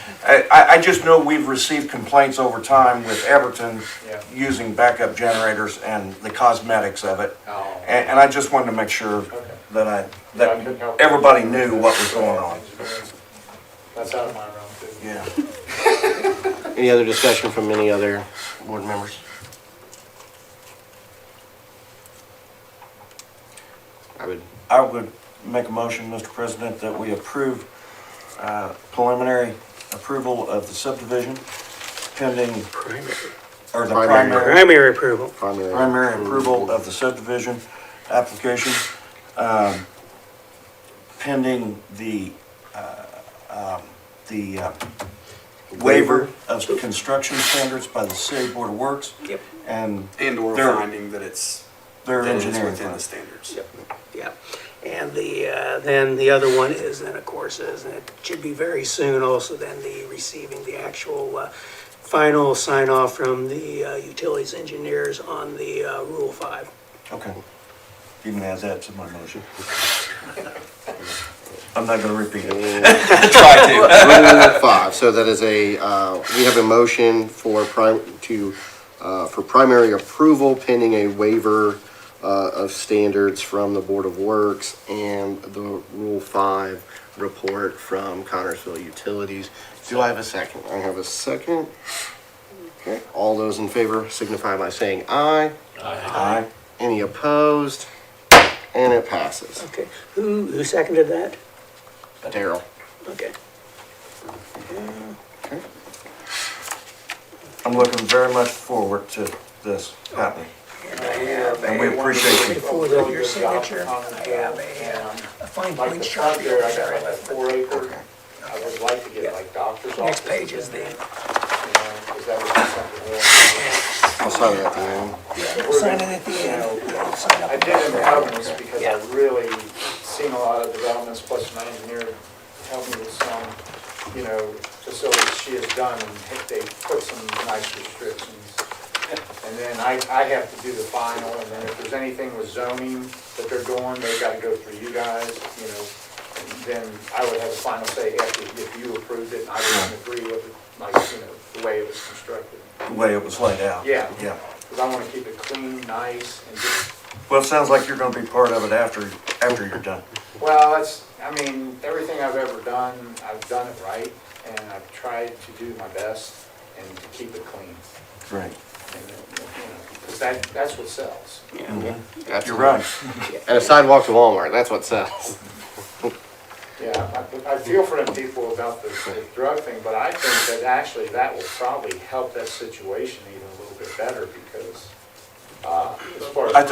I just know we've received complaints over time with Everton Yeah. using backup generators and the cosmetics of it. Oh. And I just wanted to make sure Okay. that Yeah, I couldn't help it. everybody knew what was going on. That's out of my realm too. Yeah. Any other discussion from any other board members? I would make a motion, Mr. President, that we approve preliminary approval of the subdivision pending, or the Primary. Primary approval. primary approval of the subdivision application, pending the waiver of construction standards by the City Board of Works. Yep. and And/or They're- finding that it's, their that it's engineering within firm. the standards. Yeah, and then the other one is, then of course, is, and it should be very soon also, then the receiving the actual final sign off from the utilities engineers on the Rule 5. Okay. You can add that to my motion. I'm not gonna repeat it. Try to. Rule 5, so that is we have a motion for primary approval pending a waiver of standards from the Board of Works and the Rule 5 report from Connersville Utilities. Do I have a second? I have a second. Okay, all those in favor signify by saying aye. Aye. Any opposed? And it passes. Okay, who seconded that? Daryl. Okay. I'm looking very much forward to this happening. And I have And we appreciate you. before your signature, I have a fine Like point the chart front here. there, I got like a 4 acre. I would like to get like doctor's offices. Next page is the, You know, 'cause that would be something more. I'll sign it at the end. sign it at the end. Yeah, sign up. I did in the covenants because I really seen a lot of developments, plus my engineer helped me with some, facilities she has done, and they put some nice restrictions. And then I have to do the final, and then if there's anything with zoning that they're doing, they've got to go through you guys, then I would have the final say after, if you approved it, and I wouldn't agree with it, the way it was constructed. The way it was laid out. Yeah. Yeah. Because I want to keep it clean, nice, and just, Well, it sounds like you're gonna be part of it after you're done. well, everything I've ever done, I've done it right, and I've tried to do my best and to keep it clean. Right. Because that's what sells. You're right. And a sidewalk to Walmart, that's what sells. Yeah, I feel for them people about the drug thing, but I think that actually that will probably help that situation even a little bit better because, as far as. I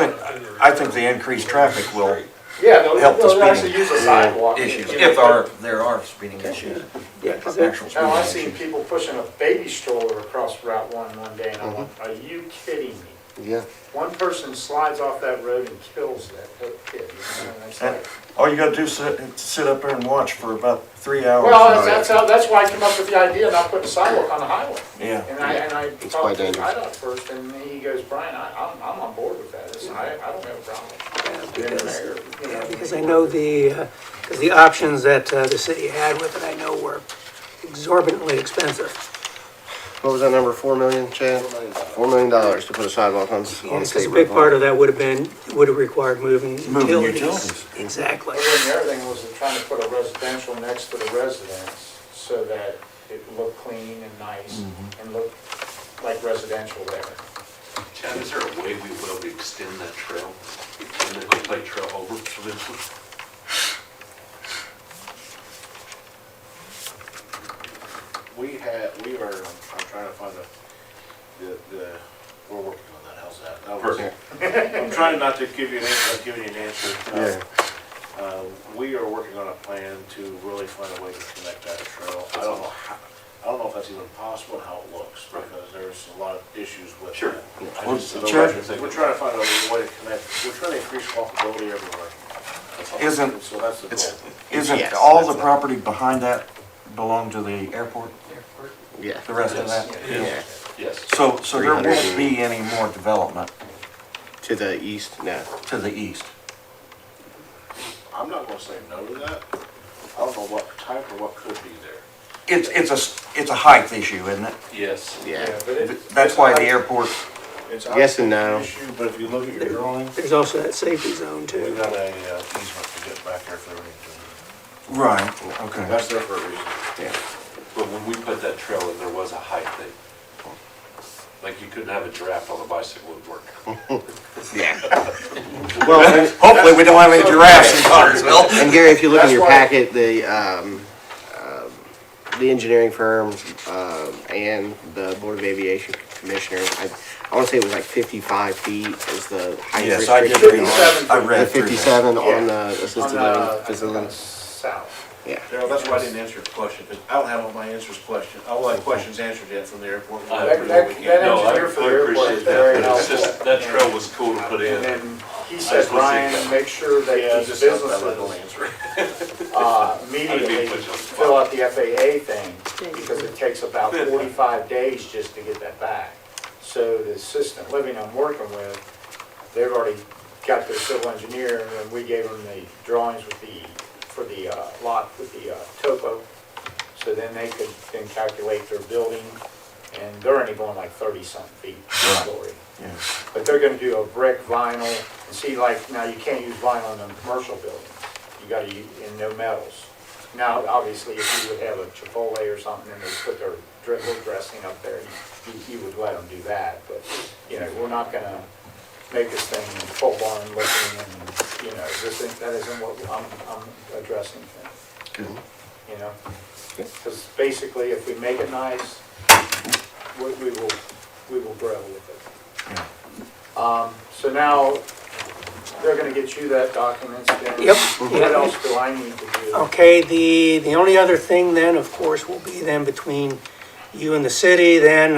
think the increased traffic will Yeah, help the they'll actually speeding use a sidewalk. issues, you know. if there are speeding issues. Yeah, 'cause Actual Now, I've speeding seen issues. people pushing a baby stroller across Route 1 one day, and I'm like, are you kidding me? Yeah. One person slides off that road and kills that kid, and it's And like, all you gotta do is sit up there and watch for about 3 hours. well, that's why I came up with the idea of not putting a sidewalk on the highway. Yeah. And I It's talked quite to dangerous. IDOT first, and he goes, Brian, I'm on board with that. I don't have a problem. Because I know because the options that the city had with it, I know were exorbitantly expensive. What was that number, 4 million, Chad? $4 million to put a sidewalk on Because a state big road. part of that would have required moving utilities. utilities. Exactly. And then the other thing was trying to put a residential next to the residence so that it looked clean and nice and looked like residential there. Chad, is there a way we will be extend that trail, extend the Clay Trail over eventually? I'm trying to find we're working on that, how's that? I'm trying not to give you an answer, I'm giving you an answer. We are working on a plan to really find a way to connect that trail. I don't know if that's even possible and how it looks, because there's a lot of issues with Sure. that. Well, We're trying to find a way to connect, we're trying to increase walkability everywhere. Isn't- So that's the goal. Isn't Yes, all that's the it. property behind that belong to the airport? Yeah. The rest of that? Yeah. Yes. So there 300. won't be any more development To the east, no. to the east? I'm not gonna say no to that. I don't know what type or what could be there. It's a height issue, isn't it? Yes. Yeah. But That's why the airport, It's Yes and no. an issue, but if you look at your drawing, There's also that safety zone we too. got a easement to get back there for everything. right, okay. That's there for a reason. Yeah. But when we put that trail in, there was a height thing. Like you couldn't have a giraffe on a bicycle would work. Yeah. Well, hopefully we don't have any giraffes in Connersville. And Gary, if you look in That's your why- packet, the engineering firm, and the Board of Aviation Commissioners, I want to say it was like 55 feet is the height Yes, I did restriction. read, I The read through that. 57 on the On assisted the, living I think on the facility. south. Yeah. Daryl, that's why I didn't answer your question, because I don't have all my answers question, all my questions answered yet from the airport. I That- that- that No, I engineer for the airport appreciate is very that, but it's just, helpful. that trail was cool to put And in. then he I said, just wanna see Brian, it. make sure that Yeah, these just help that businesses little answer. immediately put you on the spot. fill out the FAA thing, because it takes about 45 days just to get that back. So the assistant living I'm working with, they've already got their civil engineer, and we gave them the drawings with for the lot with the topo. So then they could then calculate their building, and they're only going like 30-something feet story. Yeah. But they're gonna do a brick vinyl, and see, like, now you can't use vinyl in commercial buildings. You gotta use, and no metals. Now, obviously, if you would have a Chipotle or something, and they put their little dressing up there, you would let them do that. But, you know, we're not gonna make this thing full barn looking, and, you know, that isn't what I'm addressing. Good. You know? Because basically, if we make it nice, we will grow with it. So now, they're gonna get you that document, then. Yep. What else do I need to do? Okay, the only other thing then, of course, will be then between you and the city, then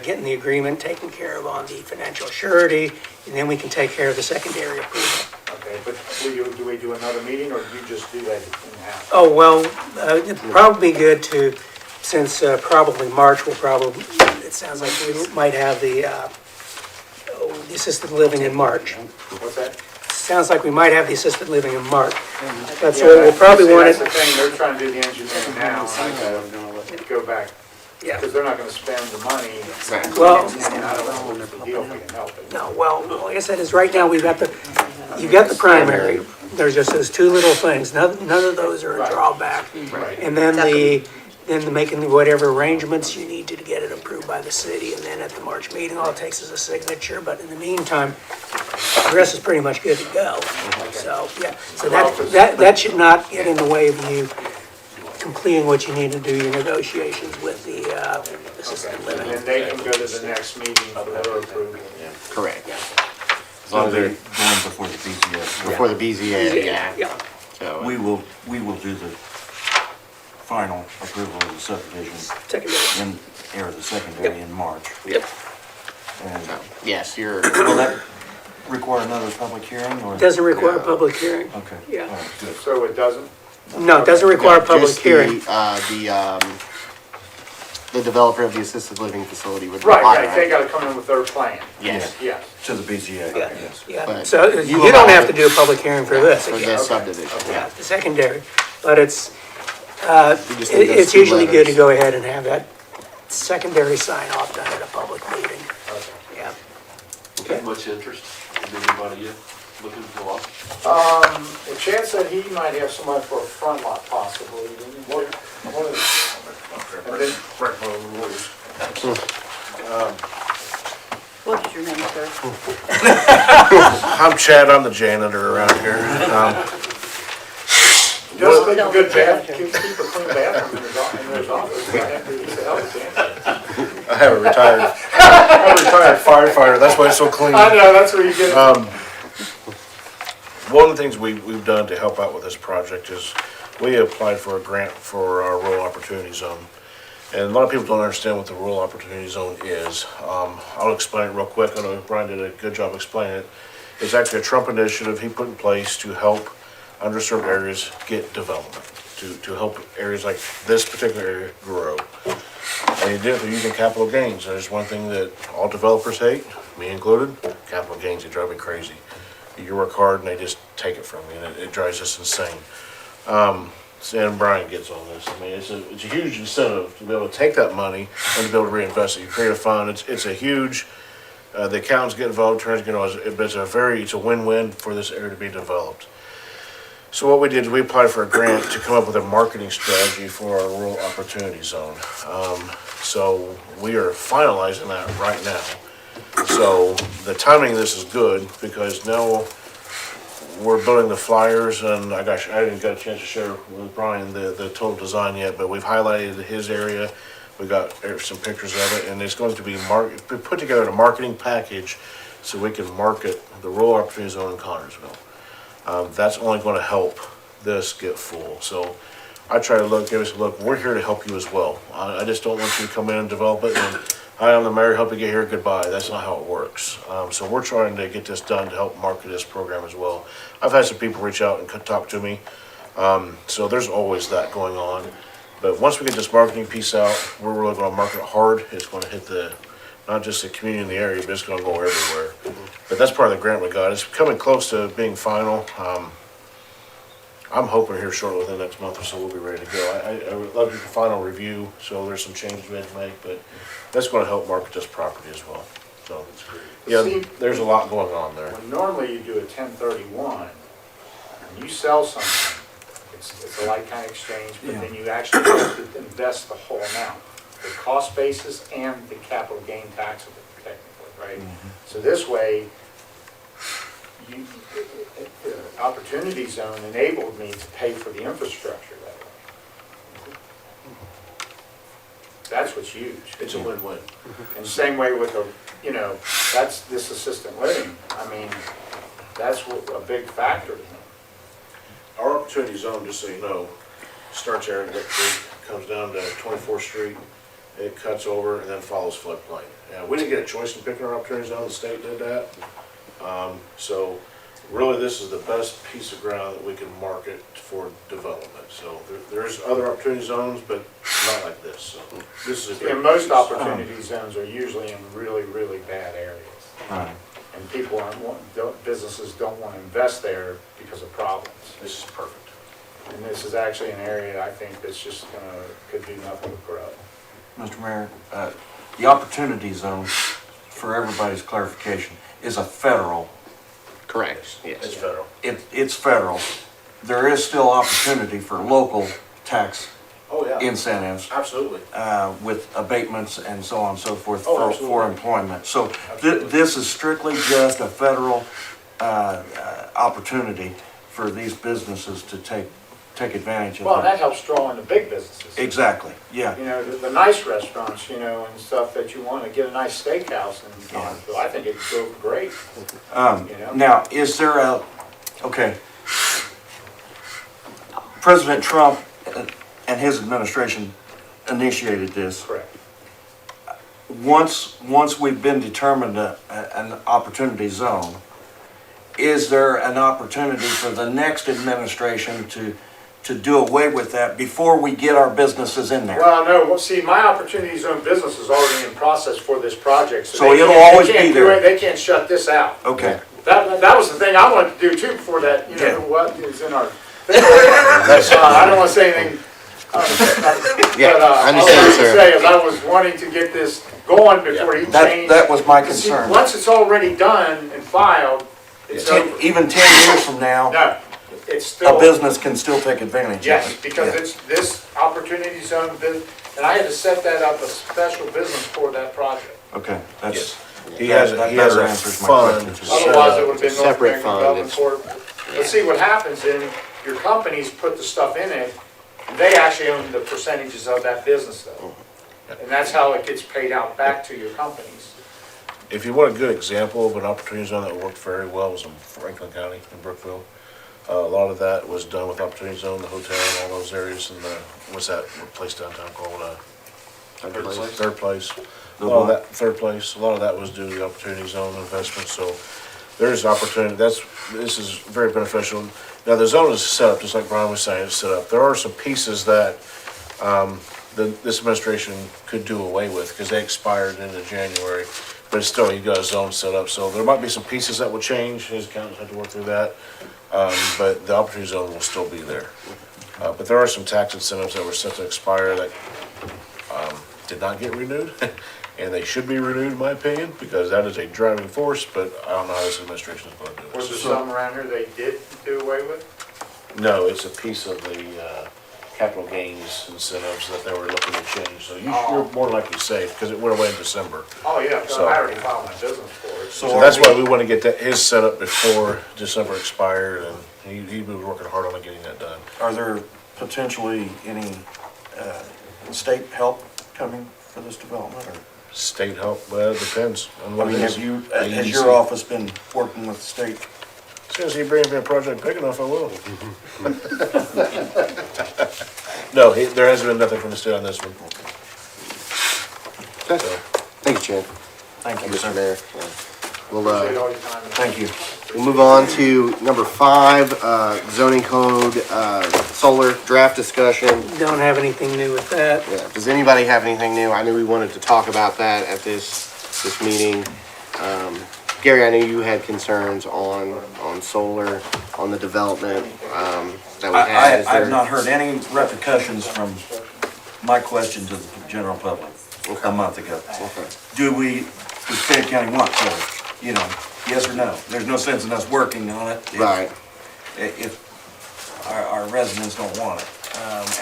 getting the agreement taken care of on the financial surety, and then we can take care of the secondary approval. Okay, but do we do another meeting, or do you just do that in-house? Oh, well, it'd probably be good to, since probably March will probably, it sounds like we might have the assisted living in March. What's that? Sounds like we might have the assisted living in March. That's Yeah, what we'll probably see, want That's the it, thing, they're trying to do the engineering now, and I gotta go back, yeah. because they're not gonna spend the money. Well, And I don't know what's the deal if we can help it. no, well, like I said, is right now, you've got the primary, there's just those two little things, none of those are a drawback. Right. And then making whatever arrangements you need to get it approved by the city, and then at the March meeting, all it takes is a signature, but in the meantime, the rest is pretty much good to go. So, yeah, so that should not get in the way of you completing what you need to do, your negotiations with the assisted And living. then they can go to the next meeting for their approval. Correct. As So long as they're they're going before the BZA. before the BZA, yeah. Yeah, So, We will do the final approval of the subdivision secondary. or the secondary in March. Yep. And so, yes, you're, will that require another public hearing or? Doesn't require a public hearing. Okay. Yeah. All right, good. So it doesn't? No, it doesn't require a public just hearing. the developer of the assisted living facility would Right, require. right, they gotta come in with their plan. Yes, Yes. To the BZA, Yeah, yes. yeah. But So you you don't allow have it- to do a public hearing for this for again. this subdivision, Yeah, yeah. the secondary, but You just need those it's two usually good to letters. go ahead and have that secondary sign off done at a public meeting. Yeah. Got much interest in anybody yet looking for lots? The chance that he might have somebody for a front lot possibly, what is, and then, Break my own rules. What is your name, sir? I'm Chad, I'm the janitor around here. just keep a good bath, keep a clean bathroom in his office. He's a hell of a janitor. I have a retired firefighter, that's why it's so clean. I know, that's where you get it. One of the things we've done to help out with this project is we applied for a grant for our rural opportunity zone. And a lot of people don't understand what the rural opportunity zone is. I'll explain it real quick. I know Brian did a good job explaining it. It's actually a Trump initiative he put in place to help underserved areas get development, to help areas like this particular area grow. And he did it through using capital gains. There's one thing that all developers hate, me included, capital gains. They drive me crazy. You work hard and they just take it from you, and it drives us insane. And Brian gets all this. I mean, it's a huge incentive to be able to take that money and to be able to reinvest it. You create a fund. It's a huge. The accountants get involved, attorneys get involved. It's a win-win for this area to be developed. So what we did is we applied for a grant to come up with a marketing strategy for our rural opportunity zone. So we are finalizing that right now. So the timing of this is good because now we're building the flyers, and I didn't get a chance to share with Brian the total design yet, but we've highlighted his area. We got some pictures of it, and it's going to be put together in a marketing package so we can market the rural opportunity zone in Connersville. That's only going to help this get full. So I try to give us a look, we're here to help you as well. I just don't want you to come in and develop it and, hi, I'm the mayor, help you get here, goodbye. That's not how it works. So we're trying to get this done to help market this program as well. I've had some people reach out and talk to me. So there's always that going on. But once we get this marketing piece out, we're really gonna market it hard. It's gonna hit not just the community in the area, but it's gonna go everywhere. But that's part of the grant we got. It's coming close to being final. I'm hoping here shortly, within the next month or so, we'll be ready to go. I would love your final review, so there's some changes we had to make, but that's gonna help market this property as well. So, yeah, there's a lot going on there. When normally you do a 1031, and you sell something, it's a like-kind exchange, but then you actually have to invest the whole amount. The cost basis and the capital gain tax of it technically, right? So this way, the opportunity zone enabled me to pay for the infrastructure that way. That's what's huge. It's a win-win. And same way with that's this assistant living. I mean, that's a big factor to me. Our opportunity zone, just so you know, starts there at Lick Creek, comes down to 24th Street, it cuts over and then follows floodplain. Yeah, we didn't get a choice in picking our opportunity zone, the state did that. So really this is the best piece of ground that we can market for development. So there's other opportunity zones, but not like this. So this is a And most opportunity zones are usually in really, really bad areas. And people businesses don't want to invest there because of problems. This is perfect. And this is actually an area I think that's just could do nothing but grow. Mr. Mayor, the opportunity zone, for everybody's clarification, is a federal. Correct, yes. It's federal. It's federal. There is still opportunity for local tax Oh, yeah. incentives. Absolutely. With abatements and so on and so forth Oh, for absolutely. employment. So Absolutely. this is strictly just a federal opportunity for these businesses to take advantage of. Well, that helps draw in the big businesses. Exactly, yeah. You know, the nice restaurants, and stuff that you want to get a nice steakhouse and, so I think it'd go great. Now, is there okay, President Trump and his administration initiated this. Correct. Once we've been determined an opportunity zone, is there an opportunity for the next administration to do away with that before we get our businesses in there? Well, no, see, my opportunity zone business is already in process for this project. So they it'll can't- always they can't be do there. it- They can't shut this out. Okay. That was the thing I wanted to do too before that, Yeah. what is in our. I don't want to say anything. Yeah, But, I understand, all I was sir. to say is I was wanting to get this going before he changed. That was my See, concern. once it's already done and filed, it's over. Even 10 years from now, No, it's still. a business can still take advantage of it. Yes, because Yeah. it's this opportunity zone business, and I had to set that up a special business for that project. Okay, that's, He has that he has better a answers my fund. question. set Otherwise, it up. would have been It's a North separate American fund, Development it's- Corp. But see, what happens then, your companies put the stuff in it, and they actually own the percentages of that business though. And that's how it gets paid out back to your companies. If you want a good example of an opportunity zone that worked very well, it was in Franklin County, in Brookville. A lot of that was done with opportunity zone, the hotel and all those areas, and what's that place downtown called, Third Place. A lot of that, Third Place, a lot of that was due to the opportunity zone investment, so there's opportunity, this is very beneficial. Now, the zone is set up, just like Brian was saying, it's set up. There are some pieces that, this administration could do away with, because they expired into January, but still, you got a zone set up, so there might be some pieces that will change, his accountants have to work through that, but the opportunity zone will still be there. But there are some tax incentives that were set to expire that, did not get renewed, and they should be renewed, in my opinion, because that is a driving force, but I don't know how this administration is gonna do Was it. there some around here they did do away with? No, it's a piece of the, capital gains incentives that they were looking to change, so you're more likely safe, because it went away in December. Oh, yeah, 'cause So- I already filed my business for it. So that's why we want to get his set up before December expired, and he was working hard on getting that done. Are there potentially any state help coming for this development? Or, State help, well, it depends on I what mean, it is. has your office been working with the state? As soon as he brings me a project big enough, I will. No, there hasn't been nothing from the state on this one. Okay. Thank you, Chad. Thank you, Mr. sir. Mayor. We'll, Appreciate all your time. Thank you. we'll move on to number 5, zoning code, solar draft discussion. Don't have anything new with that. Yeah, does anybody have anything new? I knew we wanted to talk about that at this meeting. Gary, I knew you had concerns on solar, on the development, that we had. Is I've there- not heard any repercussions from my question to the general public a month ago. Okay. Does Fayette County want solar? You know, yes or no? There's no sense in us working on it. Right. If our residents don't want it.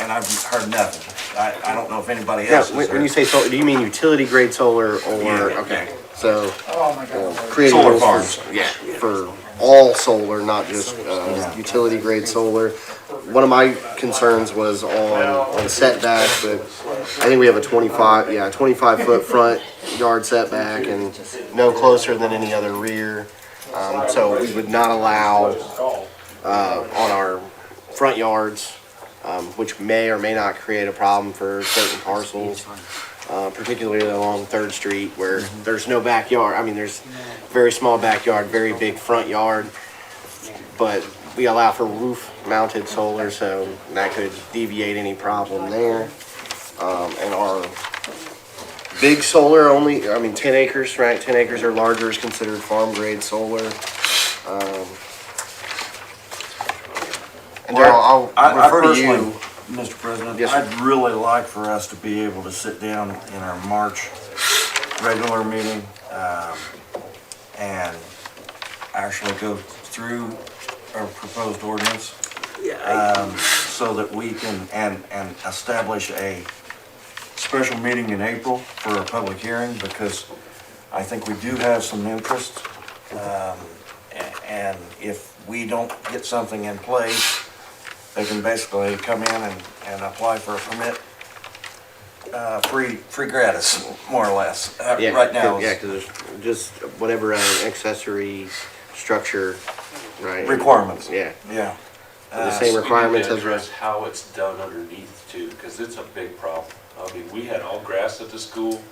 And I've heard nothing. I don't know if anybody Yeah, else has when you heard. say solar, do you mean utility grade solar or, Yeah. okay, so. Oh, my God. Creating Solar rules farms. for- Yeah, for all solar, not just, utility grade solar. One of my concerns was on setbacks, but I think we have a 25-foot front yard setback and no closer than any other rear. So we would not allow, on our front yards, which may or may not create a problem for certain parcels, particularly along 3rd Street where there's no backyard. I mean, there's very small backyard, very big front yard, but we allow for roof-mounted solar, so that could deviate any problem there. And our big solar only, 10 acres, right? 10 acres or larger is considered farm-grade solar. And Darryl, I I'll refer to personally, you. Mr. President, Yes, sir. I'd really like for us to be able to sit down in our March regular meeting, and actually go through our proposed ordinance, Yeah, so that we can, and establish a special meeting in April for a public hearing, because I think we do have some interest. And if we don't get something in place, they can basically come in and apply for a permit, free gratis, more or less, right now. Yeah, because there's just whatever accessory structure, right? Requirements. Yeah, Yeah. the same requirements We need as. to address how it's done underneath too, because it's a big problem. I mean, we had all grass at the school,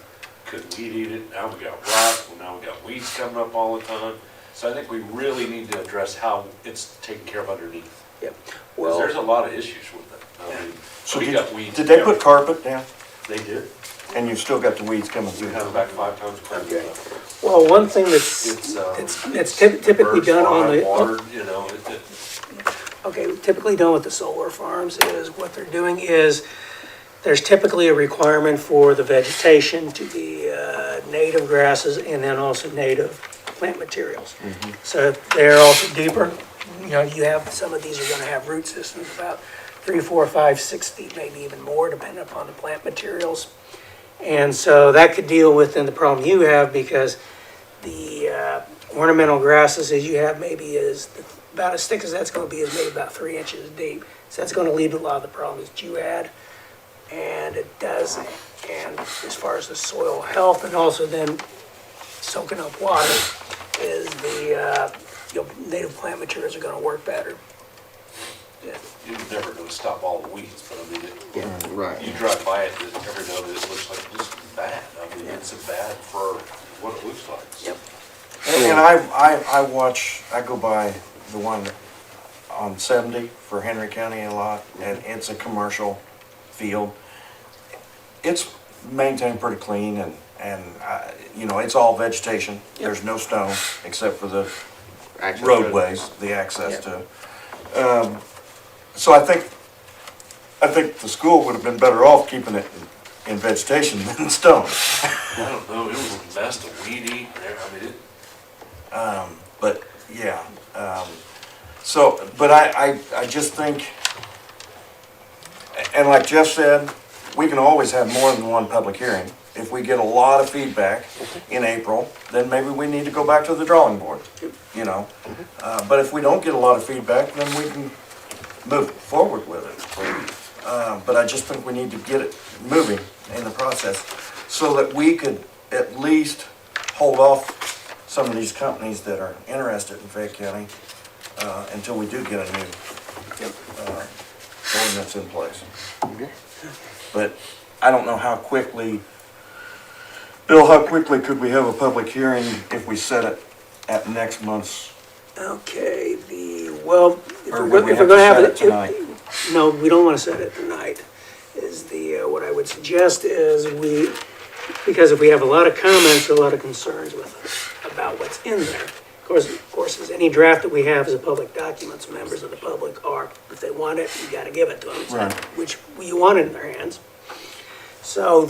couldn't weed eat it, now we got rot, well, now we got weeds coming up all the time. So I think we really need to address how it's taken care of underneath, yep. because there's Well, a lot of issues with it. I mean, So we got weeds. did they put carpet down? They did. And you've still got the weeds coming We through? have them back 5 times quicker. well, one thing that's, it's typically done on the, Watered, you know, okay, typically done with the solar farms is what they're doing is there's typically a requirement for the vegetation to be native grasses and then also native plant materials. So they're also deeper. You know, you have, some of these are gonna have root systems about 3, 4, 5, 6 feet, maybe even more, depending upon the plant materials. And so that could deal with then the problem you have, because the ornamental grasses as you have maybe is about as thick as that's gonna be is maybe about 3 inches deep. So that's gonna lead to a lot of the problems that you had. And it does, and as far as the soil health and also then soaking up water is the, native plant materials are gonna work better. Yeah. you're never gonna stop all the weeds, but I mean, Yeah, right. you drive by it, every now and then it looks like just bad. I mean, it's bad for what it looks like. Yep. And I go by the one on 70 for Henry County a lot, and it's a commercial field. It's maintained pretty clean and it's all vegetation. There's no stone except for the Access roadways, the access to. So I think the school would have been better off keeping it in vegetation than stone. I don't know, it was a mess to weed eat, I mean, But, yeah, but I just think, and like Jeff said, we can always have more than one public hearing. If we get a lot of feedback in April, then maybe we need to go back to the drawing board, you know? But if we don't get a lot of feedback, then we can move forward with it. But I just think we need to get it moving in the process so that we could at least hold off some of these companies that are interested in Fayette County until we do get a new ordinance in place. But I don't know how quickly, Bill, how quickly could we have a public hearing if we set it at next month's? Okay, well, if Or we're would we gonna have to have set it tonight? no, we don't wanna set it tonight. Is what I would suggest is because if we have a lot of comments, or a lot of concerns about what's in there. Of course, as any draft that we have is a public document, so members of the public are, if they want it, you gotta give it to them. Right. Which you want it in their hands. So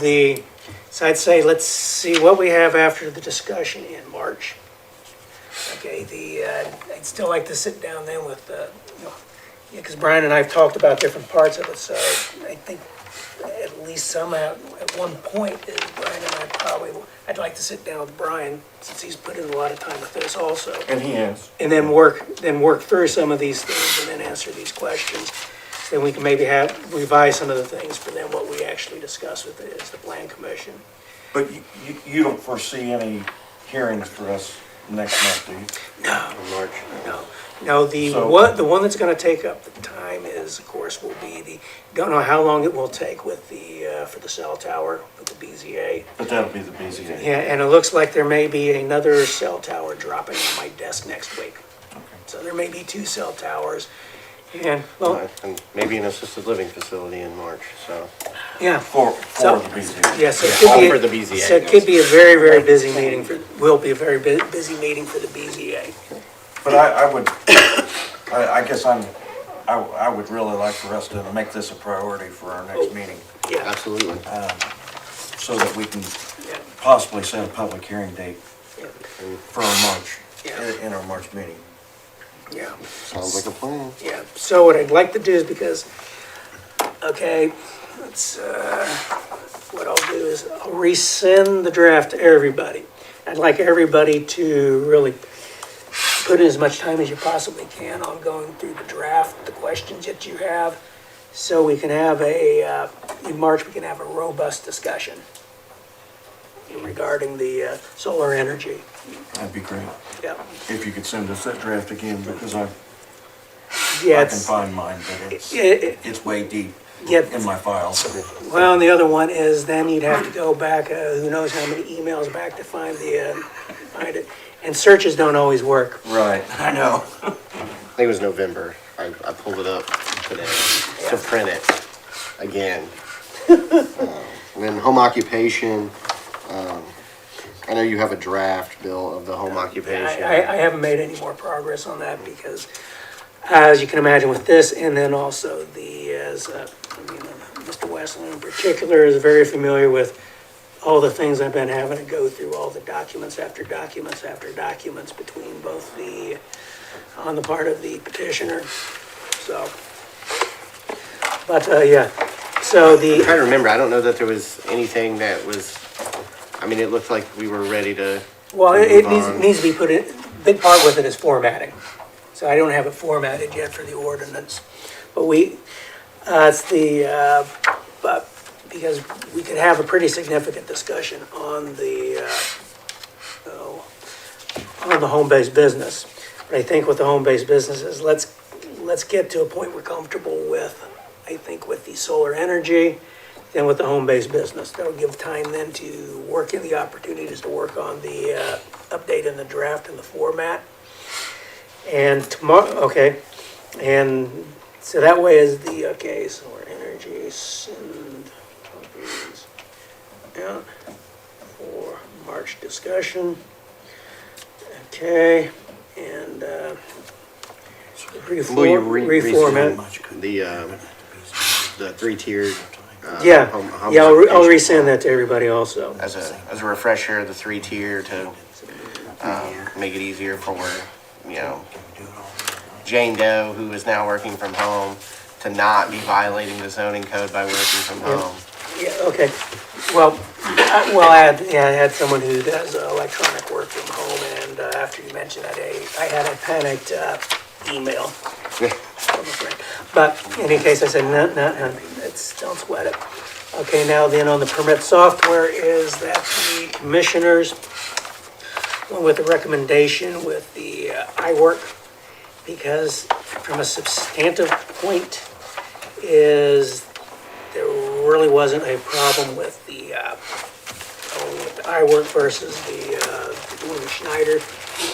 I'd say, let's see what we have after the discussion in March. Okay, I'd still like to sit down then with, because Brian and I have talked about different parts of it, so I think at least somehow, at one point, is Brian and I I'd like to sit down with Brian, since he's put in a lot of time with this also. And he is. And then work through some of these things and then answer these questions. Then we can maybe revise some of the things for then what we actually discuss with the plan commission. But you don't foresee any hearings for us next month, do you? No. In March. No, So- the one that's gonna take up the time is, of course, will be don't know how long it will take with for the cell tower, with the BZA. But that'll be the BZA. Yeah, and it looks like there may be another cell tower dropping on my desk next week. So there may be 2 cell towers, and, well, And maybe an assisted living facility in March, so. yeah. For So- the BZA. Yes, so Yeah, all for the BZA. So it could be a very, very busy meeting will be a very busy meeting for the BZA. But I guess I would really like for us to make this a priority for our next meeting, Yeah, Absolutely. so that we can yeah, possibly set a public hearing date yeah, for our March, Yeah. in our March meeting. yeah. Sounds like a plan. Yeah, so what I'd like to do is because, okay, what I'll do is I'll resend the draft to everybody. I'd like everybody to really put in as much time as you possibly can on going through the draft, the questions that you have, so we can have in March, we can have a robust discussion regarding the solar energy. That'd be great. Yeah, If you could send us that draft again, because I yeah, can find mine, but it's way deep yeah. in my files. Well, and the other one is then you'd have to go back, who knows how many emails back to find it. And searches don't always work. Right, I know. I think it was November. I pulled it up today to print it again. And then home occupation, I know you have a draft, Bill, of the home occupation. I haven't made any more progress on that because, as you can imagine with this, and then also Mr. Westland in particular is very familiar with all the things I've been having to go through, all the documents after documents after documents between both on the part of the petitioner, so. But, yeah, so I'm trying to remember, I don't know that there was anything that was, I mean, it looked like we were ready to. well, to it move on. needs to be put in, big part with it is formatting. So I don't have it formatted yet for the ordinance, but but because we could have a pretty significant discussion on the home-based business. But I think with the home-based businesses, let's get to a point we're comfortable with, I think with the solar energy, then with the home-based business. That'll give time then to work in the opportunities to work on the update in the draft and the format. And tomorrow, okay, and so that way is solar energy, send copies out for March discussion. Okay, and Will you reformat. the 3-tiered? Yeah, home yeah, I'll occupation? resend that to everybody also. As a refresher, the 3-tier to make it easier for, Jane Doe, who is now working from home, to not be violating the zoning code by working from home. Yeah, okay. Well, I had someone who does electronic work from home, and after you mentioned that, I had a panicked email from a friend. But in any case, I said, no, don't sweat it. Okay, now then on the permit software is that the commissioners went with the recommendation with the iWork, because from a substantive point, is there really wasn't a problem with the iWork versus the one with Schneider.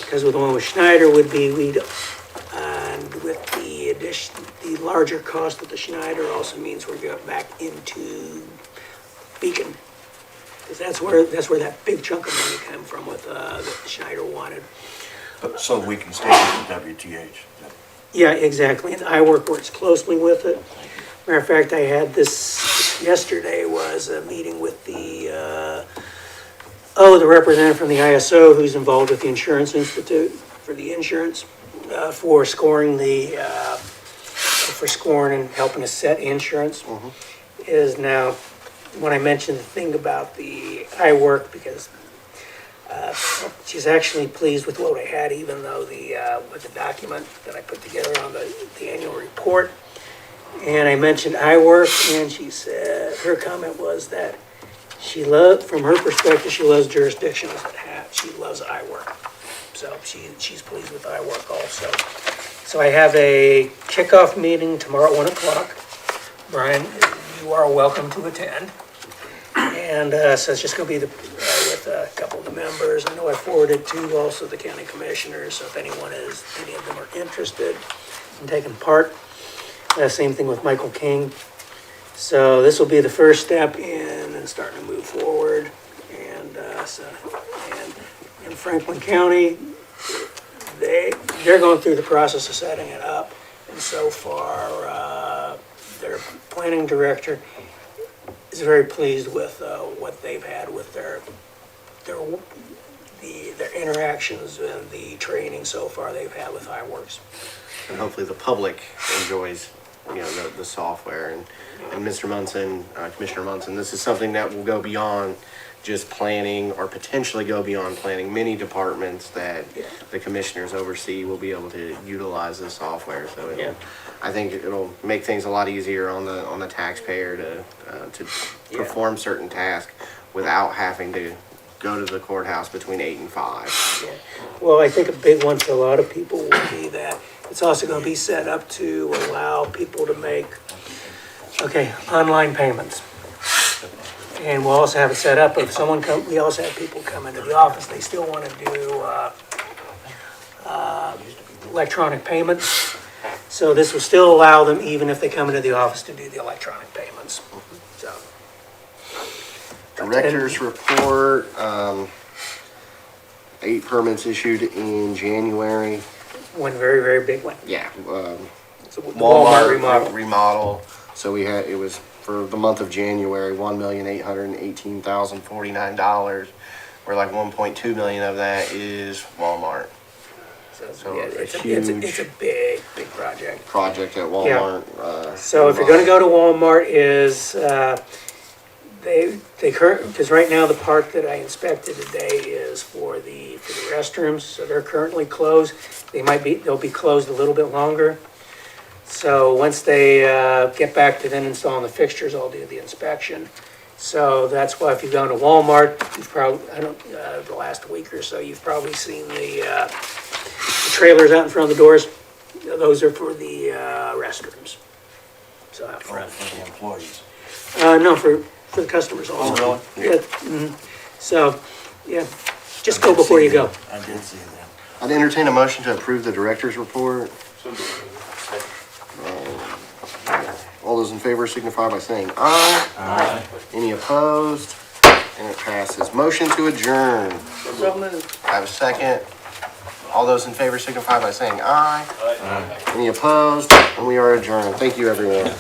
Because with the one with Schneider would be, and with the addition, the larger cost of the Schneider also means we're going back into Beacon. Because that's where that big chunk of money came from with, that Schneider wanted. So we can stay with the WTH. Yeah, exactly, and iWork works closely with it. Matter of fact, I had this, yesterday was a meeting with the representative from the ISO who's involved with the Insurance Institute for the insurance, for scoring and helping us set insurance. Is now, when I mentioned the thing about the iWork, because she's actually pleased with what I had, even though with the document that I put together on the annual report. And I mentioned iWork, and she said, her comment was that from her perspective, she loves jurisdictions that she loves iWork. So she's pleased with iWork also. So I have a kickoff meeting tomorrow at 1 o'clock. Brian, you are welcome to attend. And so it's just going to be with a couple of the members. I know I forwarded to also the county commissioners, so if any of them are interested in taking part. Same thing with Michael King. So this will be the first step in starting to move forward. And in Franklin County, they're going through the process of setting it up. And so far, their planning director is very pleased with what they've had with their interactions and the training so far they've had with iWorks. And hopefully the public enjoys, the software. And Mr. Munson, Commissioner Munson, this is something that will go beyond just planning, or potentially go beyond planning. Many departments that the commissioners oversee will be able to utilize this software. So I think it'll make things a lot easier on the taxpayer to perform certain tasks without having to go to the courthouse between 8 and 5. Yeah. Well, I think a big one for a lot of people would be that it's also going to be set up to allow people to make, online payments. And we'll also have it set up, if we also have people come into the office, they still want to do electronic payments. So this will still allow them, even if they come into the office, to do the electronic payments. So. Director's report, 8 permits issued in January. One very, very big one. Yeah. So the Walmart remodel. So it was for the month of January, $1,818,049. Where like 1.2 million of that is Walmart. So it's a big project At Walmart. So if you're going to go to Walmart, because right now the part that I inspected today is for the restrooms, so they're currently closed. They'll be closed a little bit longer. So once they get back to then installing the fixtures, I'll do the inspection. So that's why if you've gone to Walmart, you've probably, the last week or so, you've probably seen the trailers out in front of the doors. Those are for the restrooms. So out front. For the employees. No, for the customers also. Oh, really? Yeah. So, just go before you go. I did see that. I'd entertain a motion to approve the director's report. All those in favor signify by saying aye. Aye. Any opposed? And it passes. Motion to adjourn. So moved. I have a second. All those in favor signify by saying aye. Any opposed? And we are adjourned. Thank you, everyone.